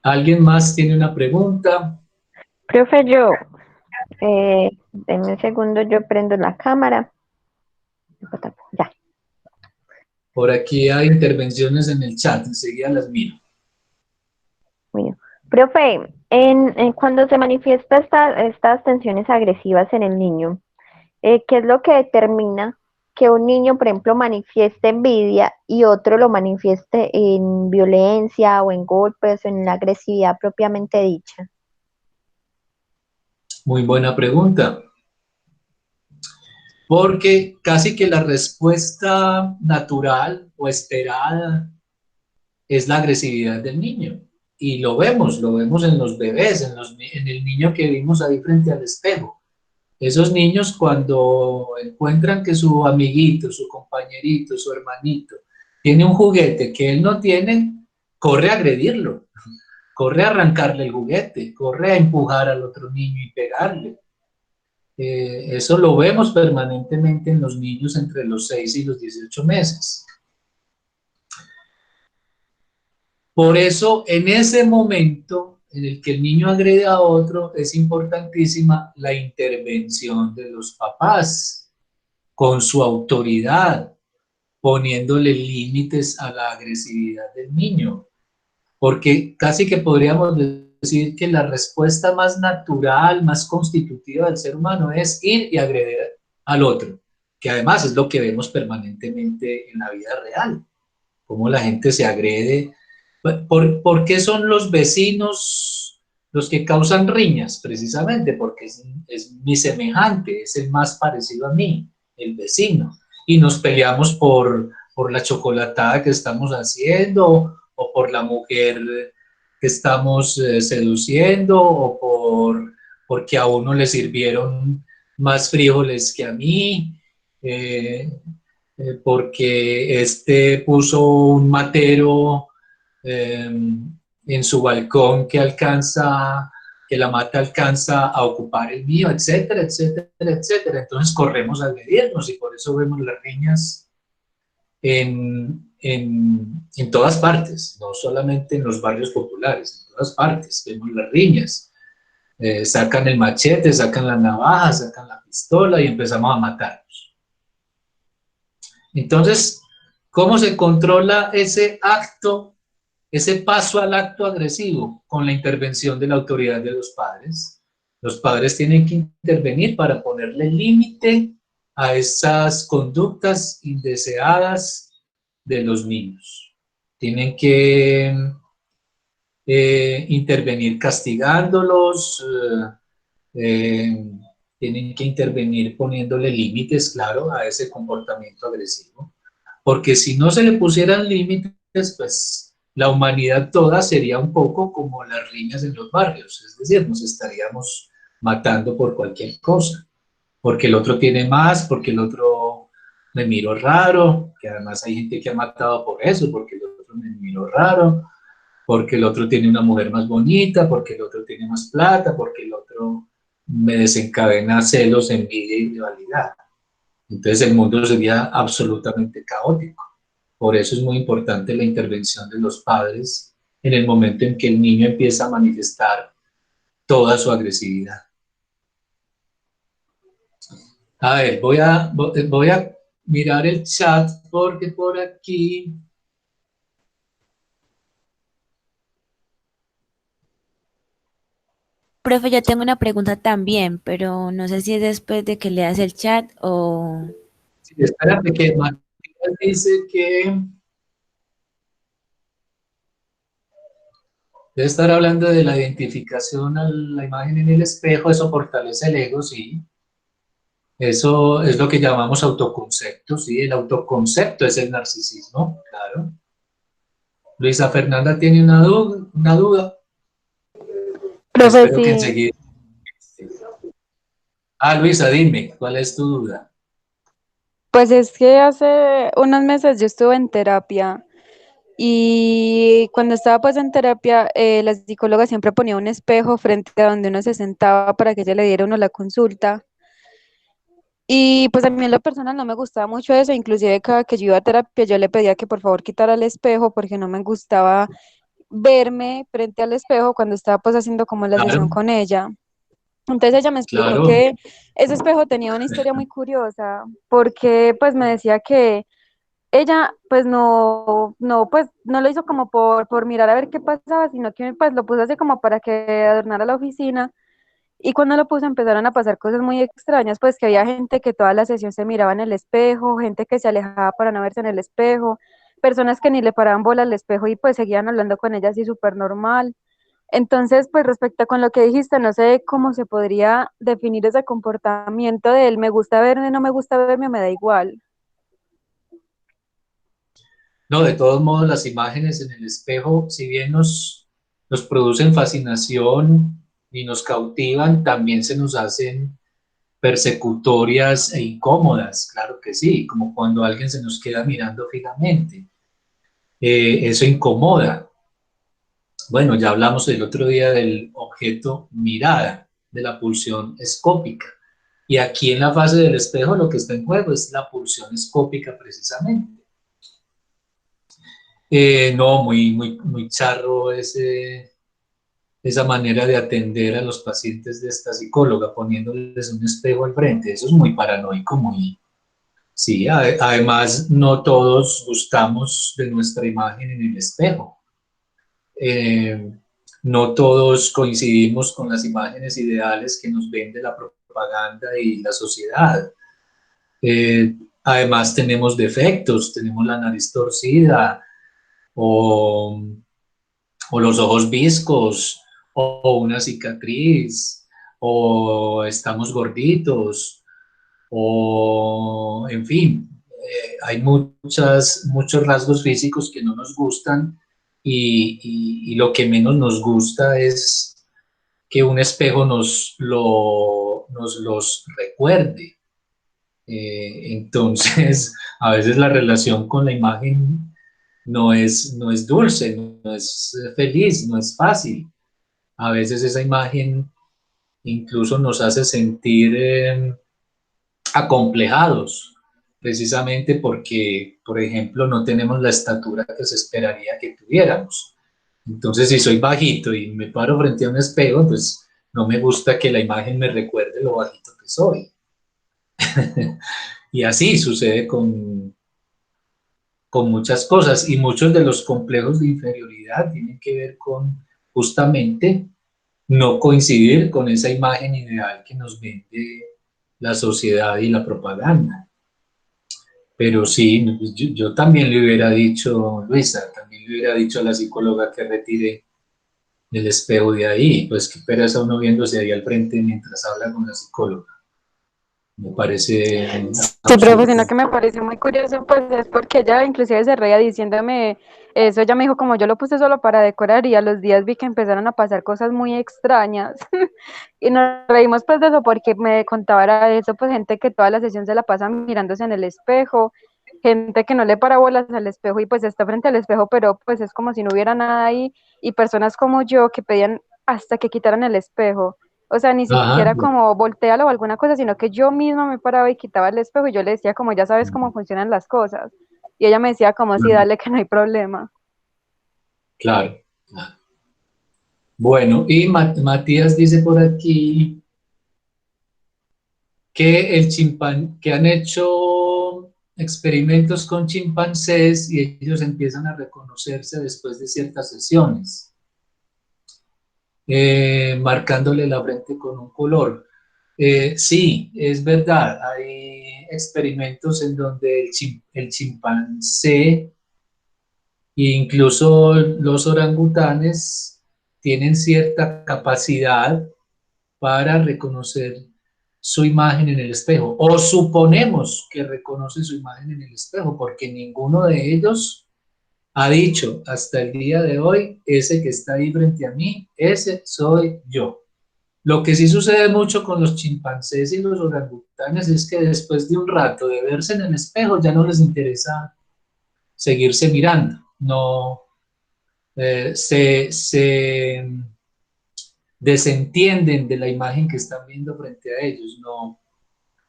¿Alguien más tiene una pregunta? Profe, denme un segundo, yo prendo la cámara. Ya. Por aquí hay intervenciones en el chat, enseguida las miro. Bueno. Profe, cuando se manifiesta estas tensiones agresivas en el niño, ¿qué es lo que determina que un niño, por ejemplo, manifieste envidia y otro lo manifieste en violencia o en golpes o en la agresividad propiamente dicha? Muy buena pregunta. Porque casi que la respuesta natural o esperada es la agresividad del niño. Y lo vemos en los bebés, en el niño que vimos ahí frente al espejo. Esos niños, cuando encuentran que su amiguito, su compañerito, su hermanito tiene un juguete que él no tiene, corre a agredirlo, corre a arrancarle el juguete, corre a empujar al otro niño y pegarle. Eso lo vemos permanentemente en los niños entre los 6 y los 18 meses. Por eso, en ese momento en el que el niño agrede a otro, es importantísima la intervención de los papás con su autoridad, poniéndole límites a la agresividad del niño. Porque casi que podríamos decir que la respuesta más natural, más constitutiva del ser humano es ir y agredir al otro, que además es lo que vemos permanentemente en la vida real, cómo la gente se agrede. ¿Por qué son los vecinos los que causan riñas? Precisamente porque es mi semejante, es el más parecido a mí, el vecino, y nos peleamos por por la chocolatada que estamos haciendo, o por la mujer que estamos seduciendo, o porque a uno le sirvieron más frijoles que a mí, porque este puso un matero eh, en su balcón que la mata alcanza a ocupar el mío, etcétera, etcétera, etcétera. Entonces corremos a medirnos y por eso vemos las riñas en todas partes, no solamente en los barrios populares, en todas partes vemos las riñas. Sacan el machete, sacan la navaja, sacan la pistola y empezamos a matarnos. Entonces, ¿cómo se controla ese acto, ese paso al acto agresivo? Con la intervención de la autoridad de los padres. Los padres tienen que intervenir para ponerle límite a esas conductas indeseadas de los niños. Tienen que intervenir castigándolos, tienen que intervenir poniéndole límites, claro, a ese comportamiento agresivo. Porque si no se le pusieran límites, pues la humanidad toda sería un poco como las riñas en los barrios, es decir, nos estaríamos matando por cualquier cosa, porque el otro tiene más, porque el otro me miró raro, que además hay gente que ha matado por eso, porque el otro me miró raro, porque el otro tiene una mujer más bonita, porque el otro tiene más plata, porque el otro me desencadena celos, envidia y rivalidad. Entonces el mundo sería absolutamente caótico. Por eso es muy importante la intervención de los padres en el momento en que el niño empieza a manifestar toda su agresividad. A ver, voy a mirar el chat porque por aquí... Profe, yo tengo una pregunta también, pero no sé si es después de que leas el chat o... Sí, espérate que Matías dice que debe estar hablando de la identificación a la imagen en el espejo, eso fortalece el ego, sí. Eso es lo que llamamos autoconcepto, sí. El autoconcepto es el narcisismo, claro. Luisa Fernanda tiene una duda. Profe, Espero que sí, enseguida. Ah, Luisa, dime, ¿cuál es tu duda? pues es que hace unos meses yo estuve en terapia y cuando estaba pues en terapia, la psicóloga siempre ponía un espejo frente a donde uno se sentaba para que ella le diera a uno la consulta. Y pues a mí en lo personal no me gustaba mucho eso, inclusive cada que yo iba a terapia yo le pedía que por favor quitara el espejo porque no me gustaba verme frente al espejo cuando estaba pues haciendo como la sesión Claro, con ella. Entonces ella me explicó claro, que ese espejo tenía una historia muy curiosa, porque pues me decía que ella pues pues no lo hizo como por mirar a ver qué pasaba, sino que pues lo puso así como para que adornara la oficina. Y cuando lo puso empezaron a pasar cosas muy extrañas, pues que había gente que toda la sesión se miraba en el espejo, gente que se alejaba para no verse en el espejo, personas que ni le paraban bola al espejo y pues seguían hablando con ella así súper normal. Entonces, pues respecto con lo que dijiste, no sé cómo se podría definir ese comportamiento de él, me gusta verme, no me gusta verme, me da igual. no, de todos modos las imágenes en el espejo, si bien nos producen fascinación y nos cautivan, también se nos hacen persecutorias e incómodas, claro que sí, como cuando alguien se nos queda mirando fijamente. Eso incomoda. Bueno, ya hablamos el otro día del objeto mirada, de la pulsión escópica. Y aquí en la fase del espejo lo que está en juego es la pulsión escópica precisamente. No, muy charro esa manera de atender a los pacientes de esta psicóloga, poniéndoles un espejo al frente. Eso es muy paranoico, muy... Sí, además no todos gustamos de nuestra imagen en el espejo. Eh, no todos coincidimos con las imágenes ideales que nos vende la propaganda y la sociedad. Además tenemos defectos, tenemos la nariz torcida o, o los ojos viscos o una cicatriz o estamos gorditos o en fin, hay muchos rasgos físicos que no nos gustan y lo que menos nos gusta es que un espejo nos los recuerde. Entonces, a veces la relación con la imagen no es dulce, no es feliz, no es fácil. A veces esa imagen incluso nos hace sentir acomplejados, precisamente porque, por ejemplo, no tenemos la estatura que se esperaría que tuviéramos. Entonces, si soy bajito y me paro frente a un espejo, pues no me gusta que la imagen me recuerde lo bajito que soy. Y así sucede con muchas cosas, y muchos de los complejos de inferioridad tienen que ver con justamente no coincidir con esa imagen ideal que nos vende la sociedad y la propaganda. Pero sí, yo también le hubiera dicho, Luisa, también le hubiera dicho a la psicóloga que retire el espejo de ahí, pues qué pereza uno viéndose ahí al frente mientras habla con la psicóloga. Me parece Sí, pero pues absurdo. sino que me pareció muy curioso, pues es porque ella inclusive se reía diciéndome eso, ella me dijo como yo lo puse solo para decorar y a los días vi que empezaron a pasar cosas muy extrañas y nos reímos pues de eso porque me contaba era eso, pues gente que toda la sesión se la pasa mirándose en el espejo, gente que no le para bolas al espejo y pues está frente al espejo, pero pues es como si no hubiera nada ahí y personas como yo que pedían hasta que quitaran el espejo. O sea, ni Ajá. siquiera como voltealo o alguna cosa, sino que yo misma me paraba y quitaba el espejo y yo le decía como ya sabes cómo funcionan las cosas. Y ella me decía como sí, dale que no hay problema. Claro, claro. Bueno, y Matías dice por aquí que han hecho experimentos con chimpancés y ellos empiezan a reconocerse después de ciertas sesiones, marcándole la frente con un color. Sí, es verdad, hay experimentos en donde el chimpancé e incluso los orangutanes tienen cierta capacidad para reconocer su imagen en el espejo, o suponemos que reconoce su imagen en el espejo, porque ninguno de ellos ha dicho hasta el día de hoy, ese que está ahí frente a mí, ese soy yo. Lo que sí sucede mucho con los chimpancés y los orangutanes es que después de un rato de verse en el espejo ya no les interesa seguirse mirando, no se desentienden de la imagen que están viendo frente a ellos,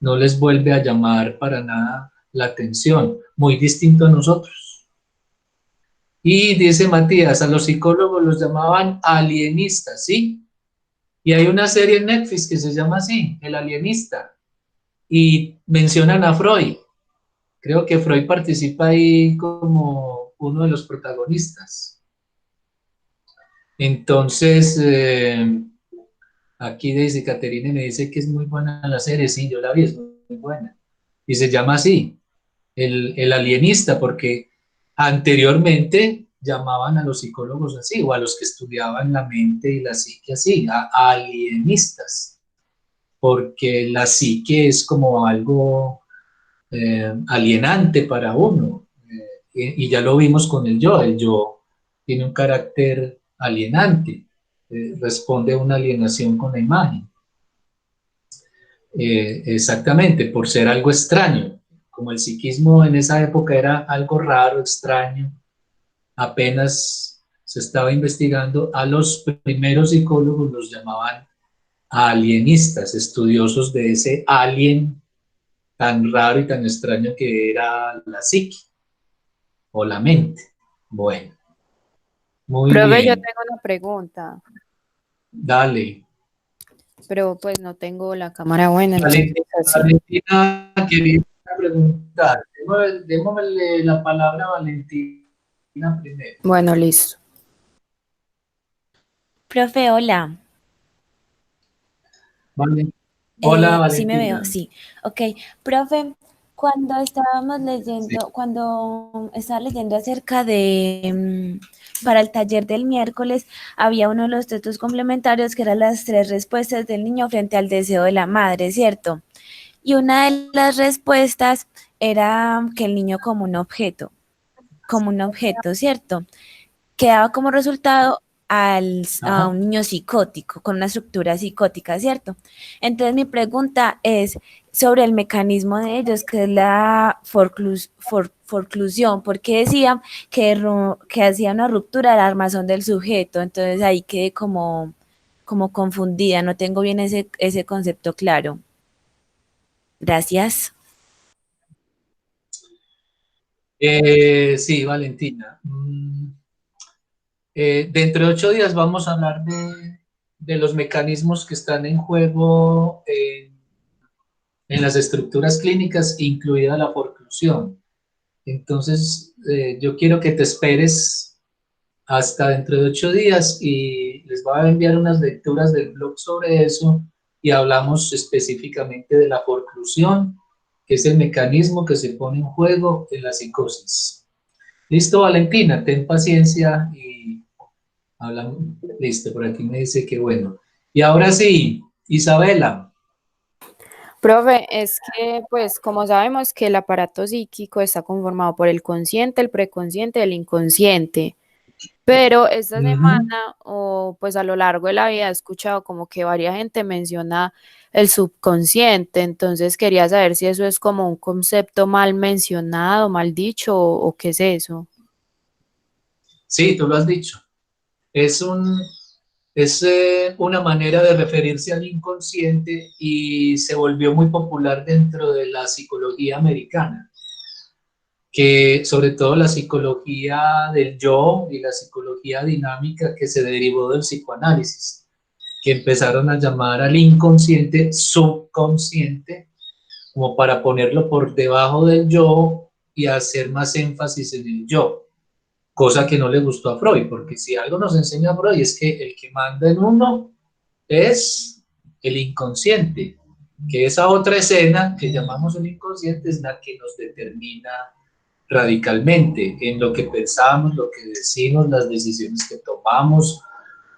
no les vuelve a llamar para nada la atención, muy distinto a nosotros. Y dice Matías, a los psicólogos los llamaban alienistas, ¿sí? Y hay una serie en Netflix que se llama así, El Alienista, y mencionan a Freud. Creo que Freud participa ahí como uno de los protagonistas. Entonces, aquí dice, Caterine me dice que es muy buena la serie, sí, yo la vi, es muy buena. Y se llama así, el alienista, porque anteriormente llamaban a los psicólogos así, o a los que estudiaban la mente y la psique así, a alienistas, porque la psique es como algo alienante para uno, y ya lo vimos con el yo tiene un carácter alienante, responde a una alienación con la imagen. Exactamente, por ser algo extraño. Como el psiquismo en esa época era algo raro, extraño, apenas se estaba investigando, a los primeros psicólogos los llamaban alienistas, estudiosos de ese alien tan raro y tan extraño que era la psique o la mente. Bueno, muy Profe, yo bien, tengo una pregunta, dale. pero pues no tengo la cámara buena, entonces Valentina, así. Valentina quería preguntar. Démosle la palabra a Valentina primero. Bueno, listo. Profe, hola. Hola, Sí me veo, Valentina. sí. Ok, profe, cuando estábamos Sí. leyendo, cuando estaba leyendo acerca de, para el taller del miércoles, había uno de los textos complementarios que eran las 3 respuestas del niño frente al deseo de la madre, ¿cierto? Y una de las respuestas era que el niño como un objeto, ¿cierto? Que daba como resultado a Ajá. un niño psicótico, con una estructura psicótica, ¿cierto? Entonces mi pregunta es sobre el mecanismo de ellos, que es la forclusión, porque decían que hacía una ruptura del armazón del sujeto, entonces ahí quedé como confundida, no tengo bien ese concepto claro. Gracias. Sí, Valentina. Dentro de 8 días vamos a hablar de los mecanismos que están en juego en las estructuras clínicas, incluida la forclusión. Entonces, yo quiero que te esperes hasta dentro de 8 días y les voy a enviar unas lecturas del blog sobre eso y hablamos específicamente de la forclusión, que es el mecanismo que se pone en juego en la psicosis. Listo, Valentina, ten paciencia y hablamos. Listo, por aquí me dice que bueno. Y ahora sí, Isabela. Profe, es que, pues, como sabemos que el aparato psíquico está conformado por el consciente, el preconsciente y el inconsciente, pero esta Ujú. semana, o pues a lo largo de la vida, he escuchado como que varias gente menciona el subconsciente, entonces quería saber si eso es como un concepto mal mencionado, mal dicho, o qué es eso. Sí, tú lo has dicho. Es un, Es una manera de referirse al inconsciente y se volvió muy popular dentro de la psicología americana, que sobre todo la psicología del yo y la psicología dinámica que se derivó del psicoanálisis, que empezaron a llamar al inconsciente subconsciente, como para ponerlo por debajo del yo y hacer más énfasis en el yo, cosa que no le gustó a Freud, porque si algo nos enseña Freud es que el que manda en uno es el inconsciente, que esa otra escena que llamamos el inconsciente es la que nos determina radicalmente en lo que pensamos, lo que decimos, las decisiones que tomamos,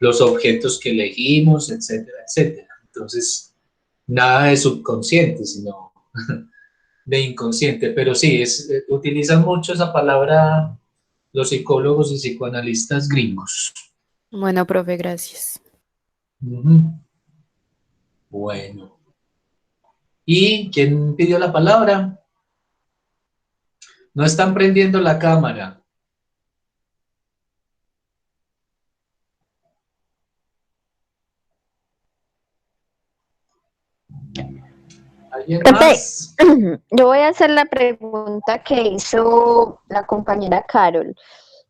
los objetos que elegimos, etcétera, etcétera. Entonces, nada de subconsciente, sino de inconsciente, pero sí, utilizan mucho esa palabra los psicólogos y psicoanalistas gringos. Bueno, profe, gracias. Bueno. ¿Y quién pidió la palabra? No están prendiendo la cámara. ¿Alguien Profe, más? yo voy a hacer la pregunta que hizo la compañera Carol,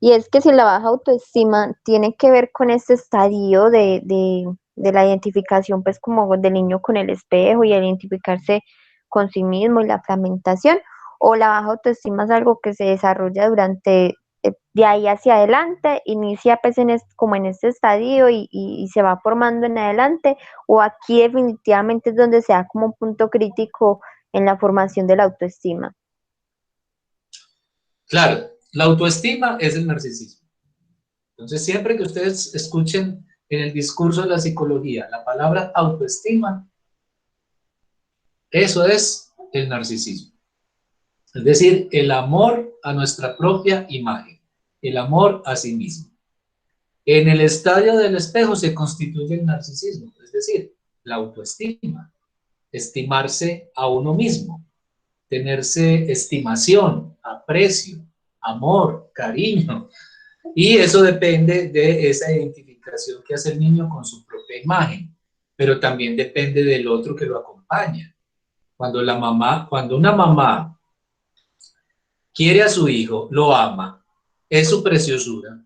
y es que si la baja autoestima tiene que ver con este estadio de la identificación, pues como del niño con el espejo y identificarse con sí mismo y la fragmentación, o la baja autoestima es algo que se desarrolla durante, de ahí hacia adelante, inicia pues como en este estadio y se va formando en adelante, o aquí definitivamente es donde se da como un punto crítico en la formación de la autoestima. Claro, la autoestima es el narcisismo. Entonces, siempre que ustedes escuchen en el discurso de la psicología la palabra autoestima, eso es el narcisismo. Es decir, el amor a nuestra propia imagen, el amor a sí mismo. En el estadio del espejo se constituye el narcisismo, es decir, la autoestima, estimarse a uno mismo, tenerse estimación, aprecio, amor, cariño. Y eso depende de esa identificación que hace el niño con su propia imagen, pero también depende del otro que lo acompaña. Cuando una mamá quiere a su hijo, lo ama, es su preciosura,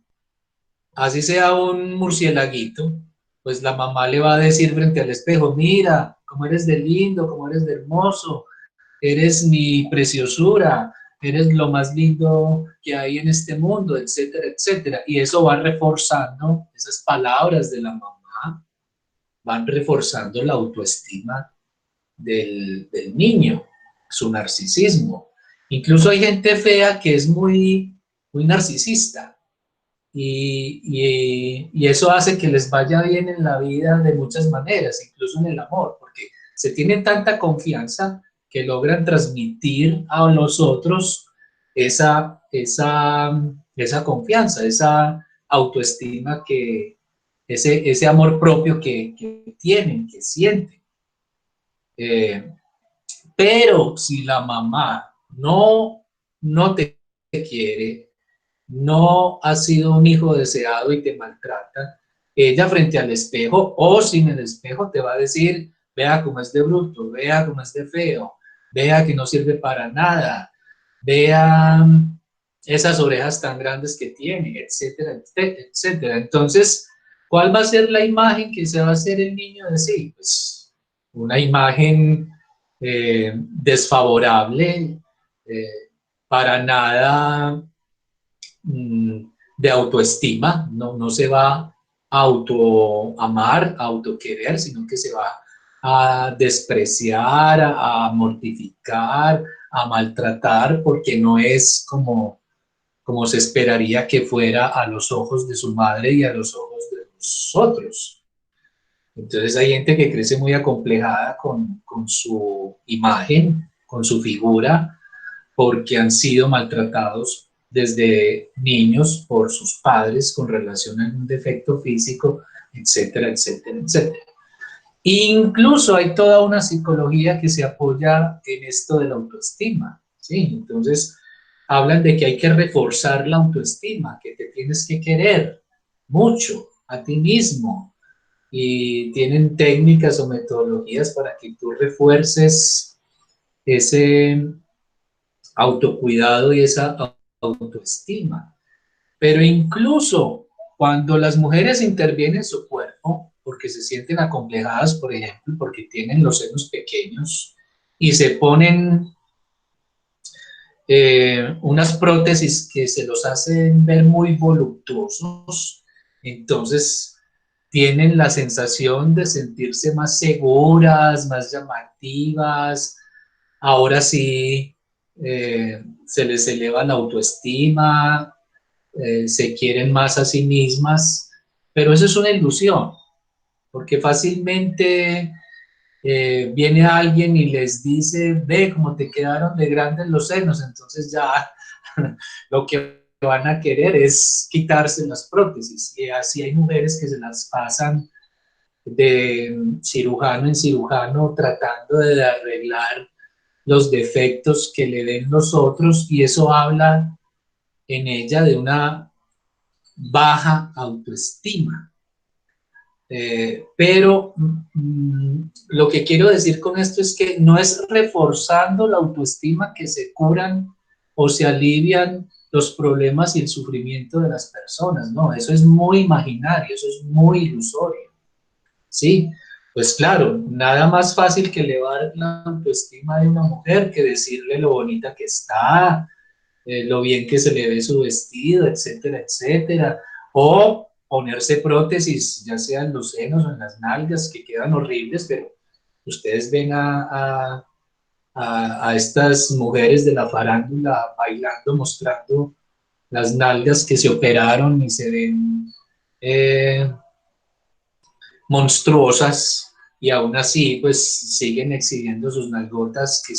así sea un murcielaguito, pues la mamá le va a decir frente al espejo, mira, cómo eres de lindo, cómo eres de hermoso, eres mi preciosura, eres lo más lindo que hay en este mundo, etcétera, etcétera. Y eso va reforzando, esas palabras de la mamá van reforzando la autoestima del niño, su narcisismo. Incluso hay gente fea que es muy narcisista y eso hace que les vaya bien en la vida de muchas maneras, incluso en el amor, porque se tienen tanta confianza que logran transmitir a los otros esa confianza, esa autoestima, ese amor propio que tienen, que sienten. Pero si la mamá no te quiere, no ha sido un hijo deseado y te maltrata, ella frente al espejo o sin el espejo te va a decir, vea cómo es de bruto, vea cómo es de feo, vea que no sirve para nada, vea esas orejas tan grandes que tiene, etcétera, etcétera. Entonces, ¿cuál va a ser la imagen que se va a hacer el niño de sí? Pues una imagen desfavorable, para nada de autoestima, no se va a autoamar, a autoquerer, sino que se va a despreciar, a mortificar, a maltratar, porque no es como se esperaría que fuera a los ojos de su madre y a los ojos de nosotros. Entonces hay gente que crece muy acomplejada con su imagen, con su figura, porque han sido maltratados desde niños por sus padres con relación a un defecto físico, etcétera, etcétera, etcétera. Incluso hay toda una psicología que se apoya en esto de la autoestima, ¿sí? Entonces, hablan de que hay que reforzar la autoestima, que te tienes que querer mucho a ti mismo, y tienen técnicas o metodologías para que tú refuerces ese autocuidado y esa autoestima. Pero incluso cuando las mujeres intervienen en su cuerpo, porque se sienten acomplejadas, por ejemplo, porque tienen los senos pequeños y se ponen unas prótesis que se los hacen ver muy voluptuosos, entonces tienen la sensación de sentirse más seguras, más llamativas. Ahora sí se les eleva la autoestima, se quieren más a sí mismas, pero eso es una ilusión, porque fácilmente viene alguien y les dice, ve cómo te quedaron de grandes los senos, entonces ya lo que van a querer es quitarse las prótesis, y así hay mujeres que se las pasan de cirujano en cirujano tratando de arreglar los defectos que le den los otros, y eso habla en ella de una baja autoestima. Pero lo que quiero decir con esto es que no es reforzando la autoestima que se curan o se alivian los problemas y el sufrimiento de las personas, no, eso es muy imaginario, eso es muy ilusorio, ¿sí? Pues claro, nada más fácil que elevar la autoestima de una mujer que decirle lo bonita que está, lo bien que se le ve su vestido, etcétera, etcétera, o ponerse prótesis, ya sea en los senos o en las nalgas, que quedan horribles, pero ustedes ven a estas mujeres de la farándula bailando, mostrando las nalgas que se operaron y se ven monstruosas, y aún así pues siguen exhibiendo sus nalgotas que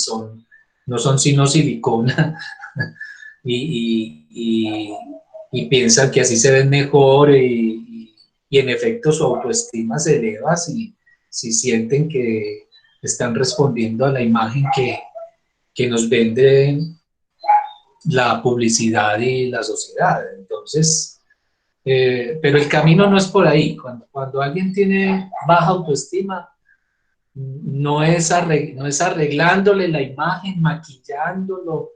no son sino silicona, y piensan que así se ven mejor, y en efecto su autoestima se eleva si sienten que están respondiendo a la imagen que nos vende la publicidad y la sociedad. Entonces, pero el camino no es por ahí. Cuando alguien tiene baja autoestima, no es arreglándole la imagen, maquillándolo,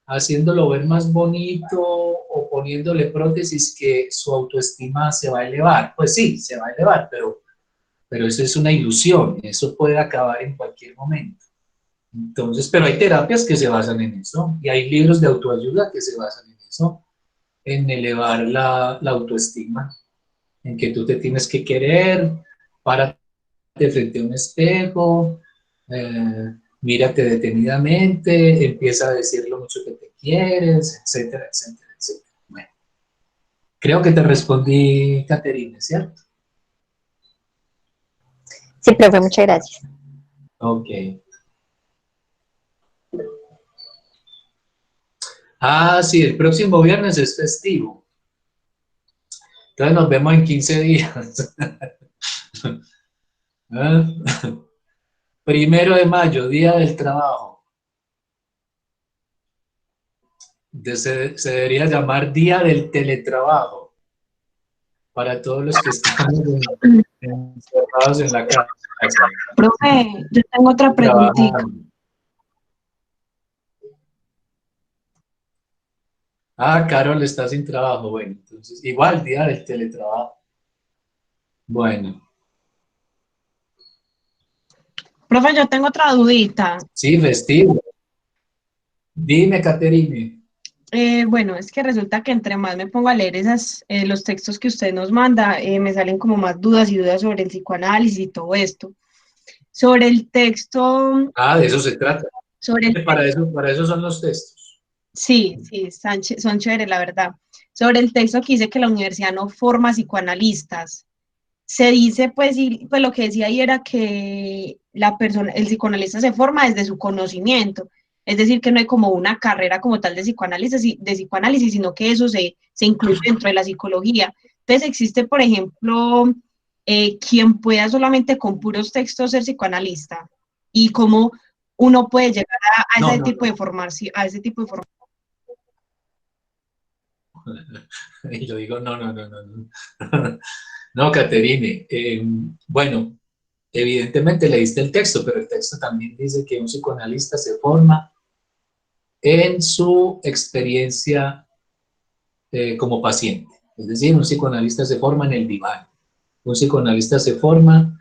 haciéndolo ver más bonito o poniéndole prótesis, que su autoestima se va a elevar. Pues sí, se va a elevar, pero eso es una ilusión, eso puede acabar en cualquier momento. Entonces, pero hay terapias que se basan en eso, y hay libros de autoayuda que se basan en eso, en elevar la autoestima, en que tú te tienes que querer, párate frente a un espejo, mírate detenidamente, empieza a decir lo mucho que te quieres, etcétera, etcétera, etcétera. Bueno, creo que te respondí, Caterina, ¿cierto? Sí, profe, muchas gracias. Ok. Ah, sí, el próximo viernes es festivo. Entonces nos vemos en 15 días. ¿Ah? 1 de mayo, Día del Trabajo. Se debería llamar Día del Teletrabajo para todos los que estamos encerrados en la casa. Profe, yo tengo otra preguntita. Trabajando. Ah, Carol está sin trabajo. Bueno, entonces, igual, Día del Teletrabajo. Bueno, Profe, yo tengo otra dudita. sí, festivo. Dime, Caterine. Bueno, es que resulta que entre más me pongo a leer los textos que usted nos manda, me salen como más dudas y dudas sobre el psicoanálisis y todo esto. Sobre el texto, Ah, de eso se trata. sobre el Para eso son los textos. sí, son chéveres, la verdad. Sobre el texto que dice que la universidad no forma psicoanalistas. Se dice, pues, y, pues lo que decía ahí era que el psicoanalista se forma desde su conocimiento. Es decir, que no hay como una carrera como tal de psicoanálisis, sino que eso se incluye dentro de la psicología. Entonces existe, por ejemplo, quien pueda solamente con puros textos ser psicoanalista y cómo uno puede llegar a No, ese no, tipo de no. formación, a ese tipo de formación. Y yo digo, no, no, no, no, no. No, Caterine. Bueno, evidentemente leíste el texto, pero el texto también dice que un psicoanalista se forma en su experiencia como paciente. Es decir, un psicoanalista se forma en el diván. Un psicoanalista se forma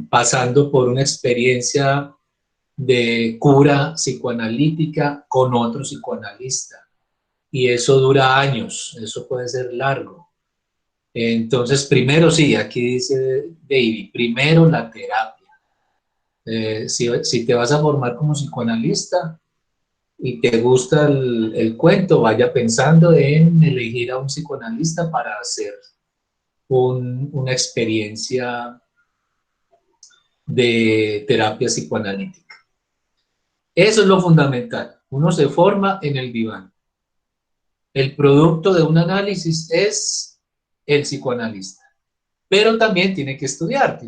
pasando por una experiencia de cura psicoanalítica con otro psicoanalista. Y eso dura años, eso puede ser largo. Entonces, primero sí, aquí dice David, primero la terapia. Si te vas a formar como psicoanalista y te gusta el cuento, vaya pensando en elegir a un psicoanalista para hacer una experiencia de terapia psicoanalítica. Eso es lo fundamental. Uno se forma en el diván. El producto de un análisis es el psicoanalista. Pero también tiene que estudiar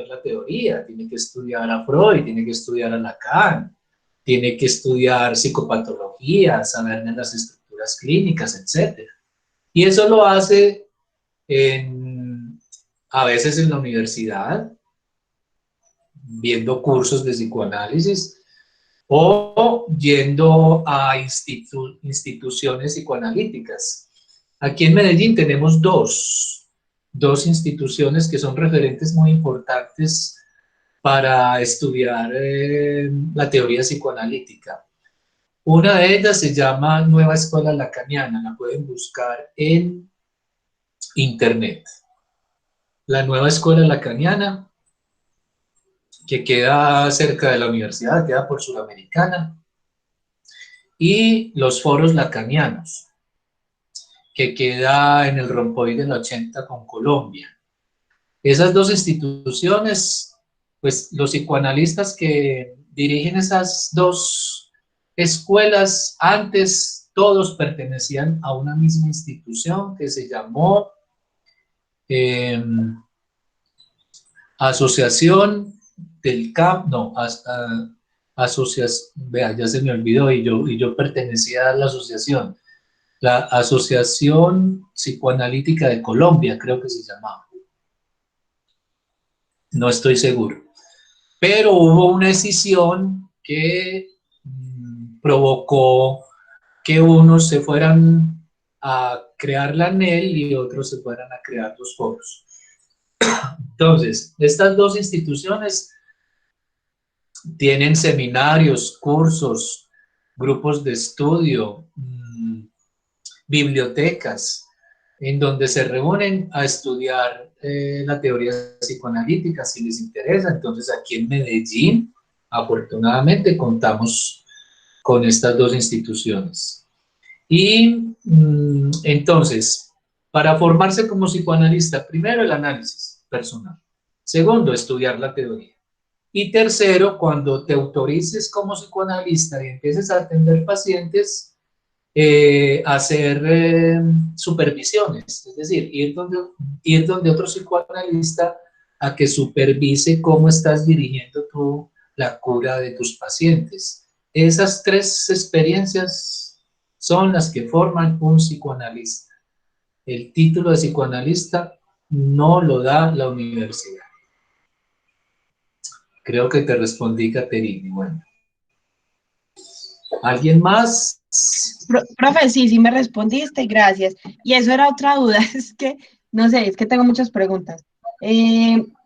la teoría, tiene que estudiar a Freud, tiene que estudiar a Lacan, tiene que estudiar psicopatología, saber de las estructuras clínicas, etc. Y eso lo hace a veces en la universidad, viendo cursos de psicoanálisis, o yendo a instituciones psicoanalíticas. Aquí en Medellín tenemos dos instituciones que son referentes muy importantes para estudiar la teoría psicoanalítica. Una de ellas se llama Nueva Escuela Lacaniana, la pueden buscar en internet. La Nueva Escuela Lacaniana, que queda cerca de la universidad, queda por Sudamericana, y los foros lacanianos, que queda en el rompoide del 80 con Colombia. Esas dos instituciones, pues los psicoanalistas que dirigen esas dos escuelas, antes todos pertenecían a una misma institución que se llamó Asociación del CAP, no, asociación, vea, ya se me olvidó y yo pertenecía a la asociación. La Asociación Psicoanalítica de Colombia, creo que se llamaba. No estoy seguro. Pero hubo una escisión que provocó que unos se fueran a crear la ANEL y otros se fueran a crear los foros. Entonces, estas dos instituciones tienen seminarios, cursos, grupos de estudio, bibliotecas, en donde se reúnen a estudiar la teoría psicoanalítica, si les interesa. Entonces, aquí en Medellín, afortunadamente, contamos con estas dos instituciones. Y entonces, para formarse como psicoanalista, primero el análisis personal. Segundo, estudiar la teoría. Y tercero, cuando te autorices como psicoanalista y empieces a atender pacientes, hacer supervisiones, es decir, ir donde otro psicoanalista a que supervise cómo estás dirigiendo tú la cura de tus pacientes. Esas tres experiencias son las que forman un psicoanalista. El título de psicoanalista no lo da la universidad. Creo que te respondí, Caterine. Bueno. ¿Alguien más? Profe, sí me respondiste, gracias. Y eso era otra duda, es que, no sé, es que tengo muchas preguntas.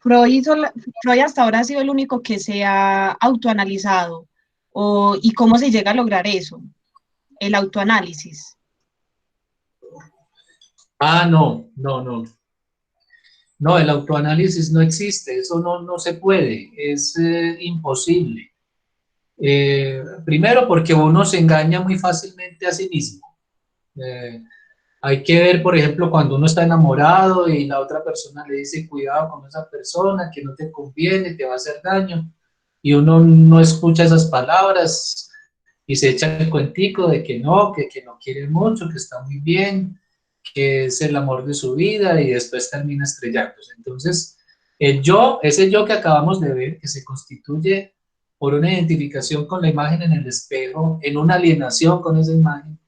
Freud hasta ahora ha sido el único que se ha autoanalizado, ¿y cómo se llega a lograr eso? El autoanálisis. Ah, no. No, el autoanálisis no existe, eso no se puede, es imposible. Primero porque uno se engaña muy fácilmente a sí mismo. Hay que ver, por ejemplo, cuando uno está enamorado y la otra persona le dice cuidado con esa persona, que no te conviene, te va a hacer daño, y uno no escucha esas palabras y se echa el cuentico de que no quiere mucho, que está muy bien, que es el amor de su vida, y después termina estrellándose. Entonces, ese yo que acabamos de ver, que se constituye por una identificación con la imagen en el espejo, en una alienación con esa imagen,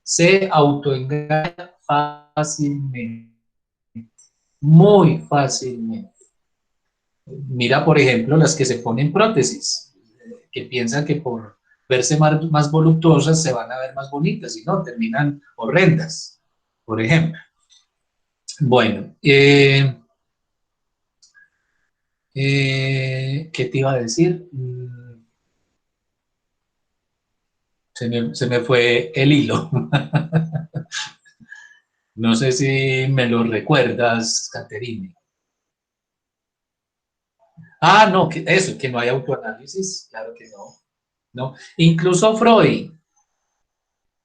se autoengaña fácilmente, muy fácilmente. Mira, por ejemplo, las que se ponen prótesis, que piensan que por verse más voluptuosas se van a ver más bonitas, y no, terminan horrendas, por ejemplo. Bueno, ¿qué te iba a decir? Se me fue el hilo. No sé si me lo recuerdas, Caterine. Ah, no, que no hay autoanálisis, claro que no. Incluso Freud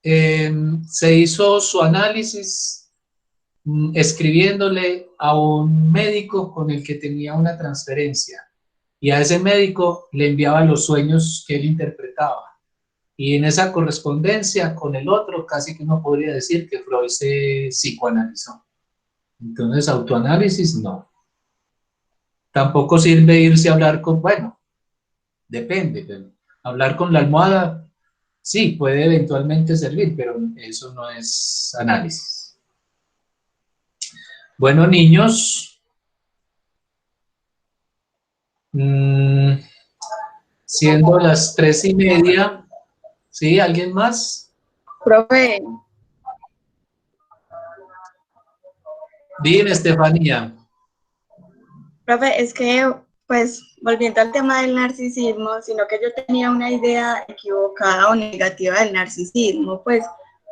se hizo su análisis escribiéndole a un médico con el que tenía una transferencia, y a ese médico le enviaba los sueños que él interpretaba. Y en esa correspondencia con el otro, casi que uno podría decir que Freud se psicoanalizó. Entonces, autoanálisis no. Tampoco sirve irse a hablar bueno, depende, pero hablar con la almohada, sí, puede eventualmente servir, pero eso no es análisis. Bueno, niños, siendo las 3:30, ¿sí? ¿Alguien más? Profe, Dime, Estefanía. profe, es que, pues, volviendo al tema del narcisismo, sino que yo tenía una idea equivocada o negativa del narcisismo, pues,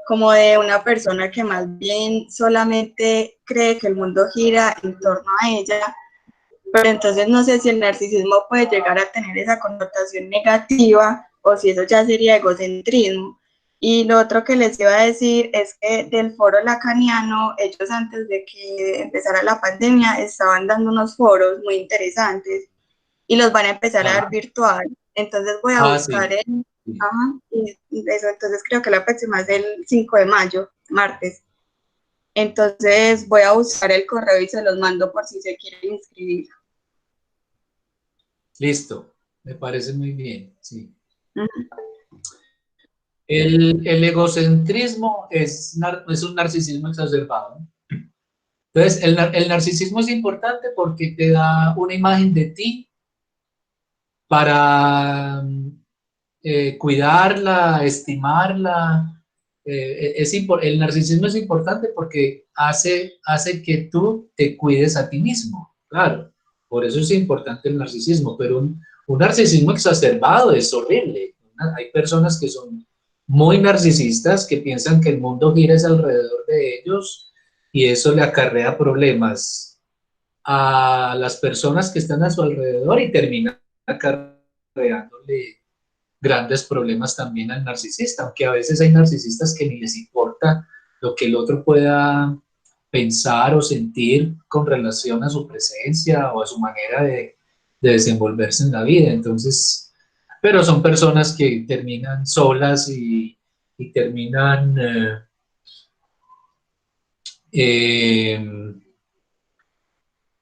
como de una persona que más bien solamente cree que el mundo gira en torno a ella, pero entonces no sé si el narcisismo puede llegar a tener esa connotación negativa o si eso ya sería egocentrismo. Y lo otro que les iba a decir es que del foro lacaniano, ellos antes de que empezara la pandemia estaban dando unos foros muy interesantes y los van a empezar a dar virtual. Entonces voy a buscar sí. y eso, entonces creo que la próxima es el 5 de mayo, martes. Entonces voy a buscar el correo y se los mando por si se quieren inscribir. Listo, me parece muy bien, sí. El egocentrismo es un narcisismo exacerbado. Entonces, el narcisismo es importante porque te da una imagen de ti para cuidarla, estimarla. El narcisismo es importante porque hace que tú te cuides a ti mismo, claro. Por eso es importante el narcisismo, pero un narcisismo exacerbado es horrible. Hay personas que son muy narcisistas, que piensan que el mundo gira alrededor de ellos, y eso le acarrea problemas a las personas que están a su alrededor y termina acarreándole grandes problemas también al narcisista, aunque a veces hay narcisistas que ni les importa lo que el otro pueda pensar o sentir con relación a su presencia o a su manera de desenvolverse en la vida. Entonces, pero son personas que terminan solas y y terminan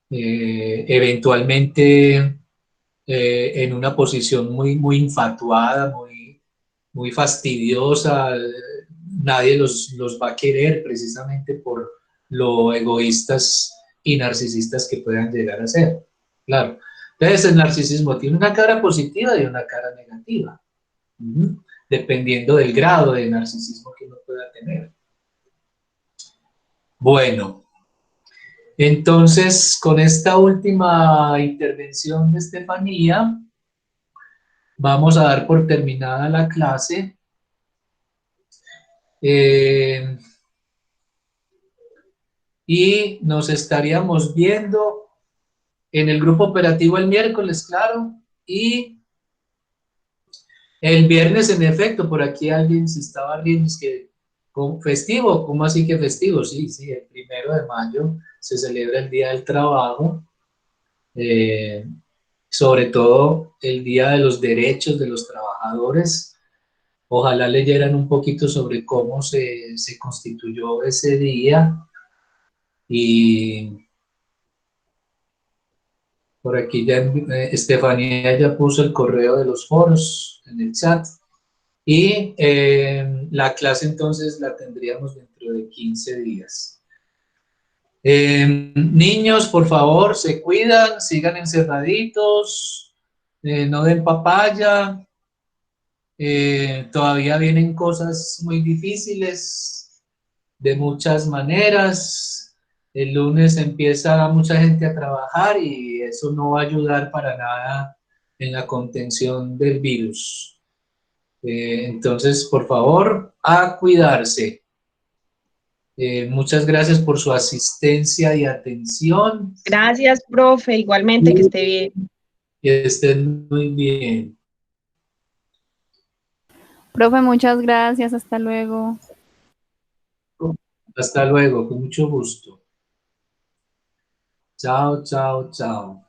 eventualmente en una posición muy infatuada, muy fastidiosa. Nadie los va a querer precisamente por lo egoístas y narcisistas que puedan llegar a ser. Claro. Entonces el narcisismo tiene una cara positiva y una cara negativa, dependiendo del grado de narcisismo que uno pueda tener. Bueno, entonces con esta última intervención de Estefanía, vamos a dar por terminada la clase. Y nos estaríamos viendo en el grupo operativo el miércoles, claro, y el viernes, en efecto, por aquí alguien se estaba riendo, es que, ¿festivo? ¿Cómo así que festivo? Sí, sí, el 1 de mayo se celebra el Día del Trabajo, eh, sobre todo el Día de los Derechos de los Trabajadores. Ojalá leyeran un poquito sobre cómo se constituyó ese día y por aquí ya Estefanía ya puso el correo de los foros en el chat y la clase entonces la tendríamos dentro de 15 días. Niños, por favor, se cuidan, sigan encerraditos, no den papaya, todavía vienen cosas muy difíciles de muchas maneras. El lunes empieza mucha gente a trabajar y eso no va a ayudar para nada en la contención del virus. Entonces, por favor, a cuidarse. Muchas gracias por su asistencia y atención. Gracias, profe, igualmente que esté bien. Que estén muy bien. Profe, muchas gracias, hasta luego. Hasta luego, con mucho gusto. Chao, chao, chao.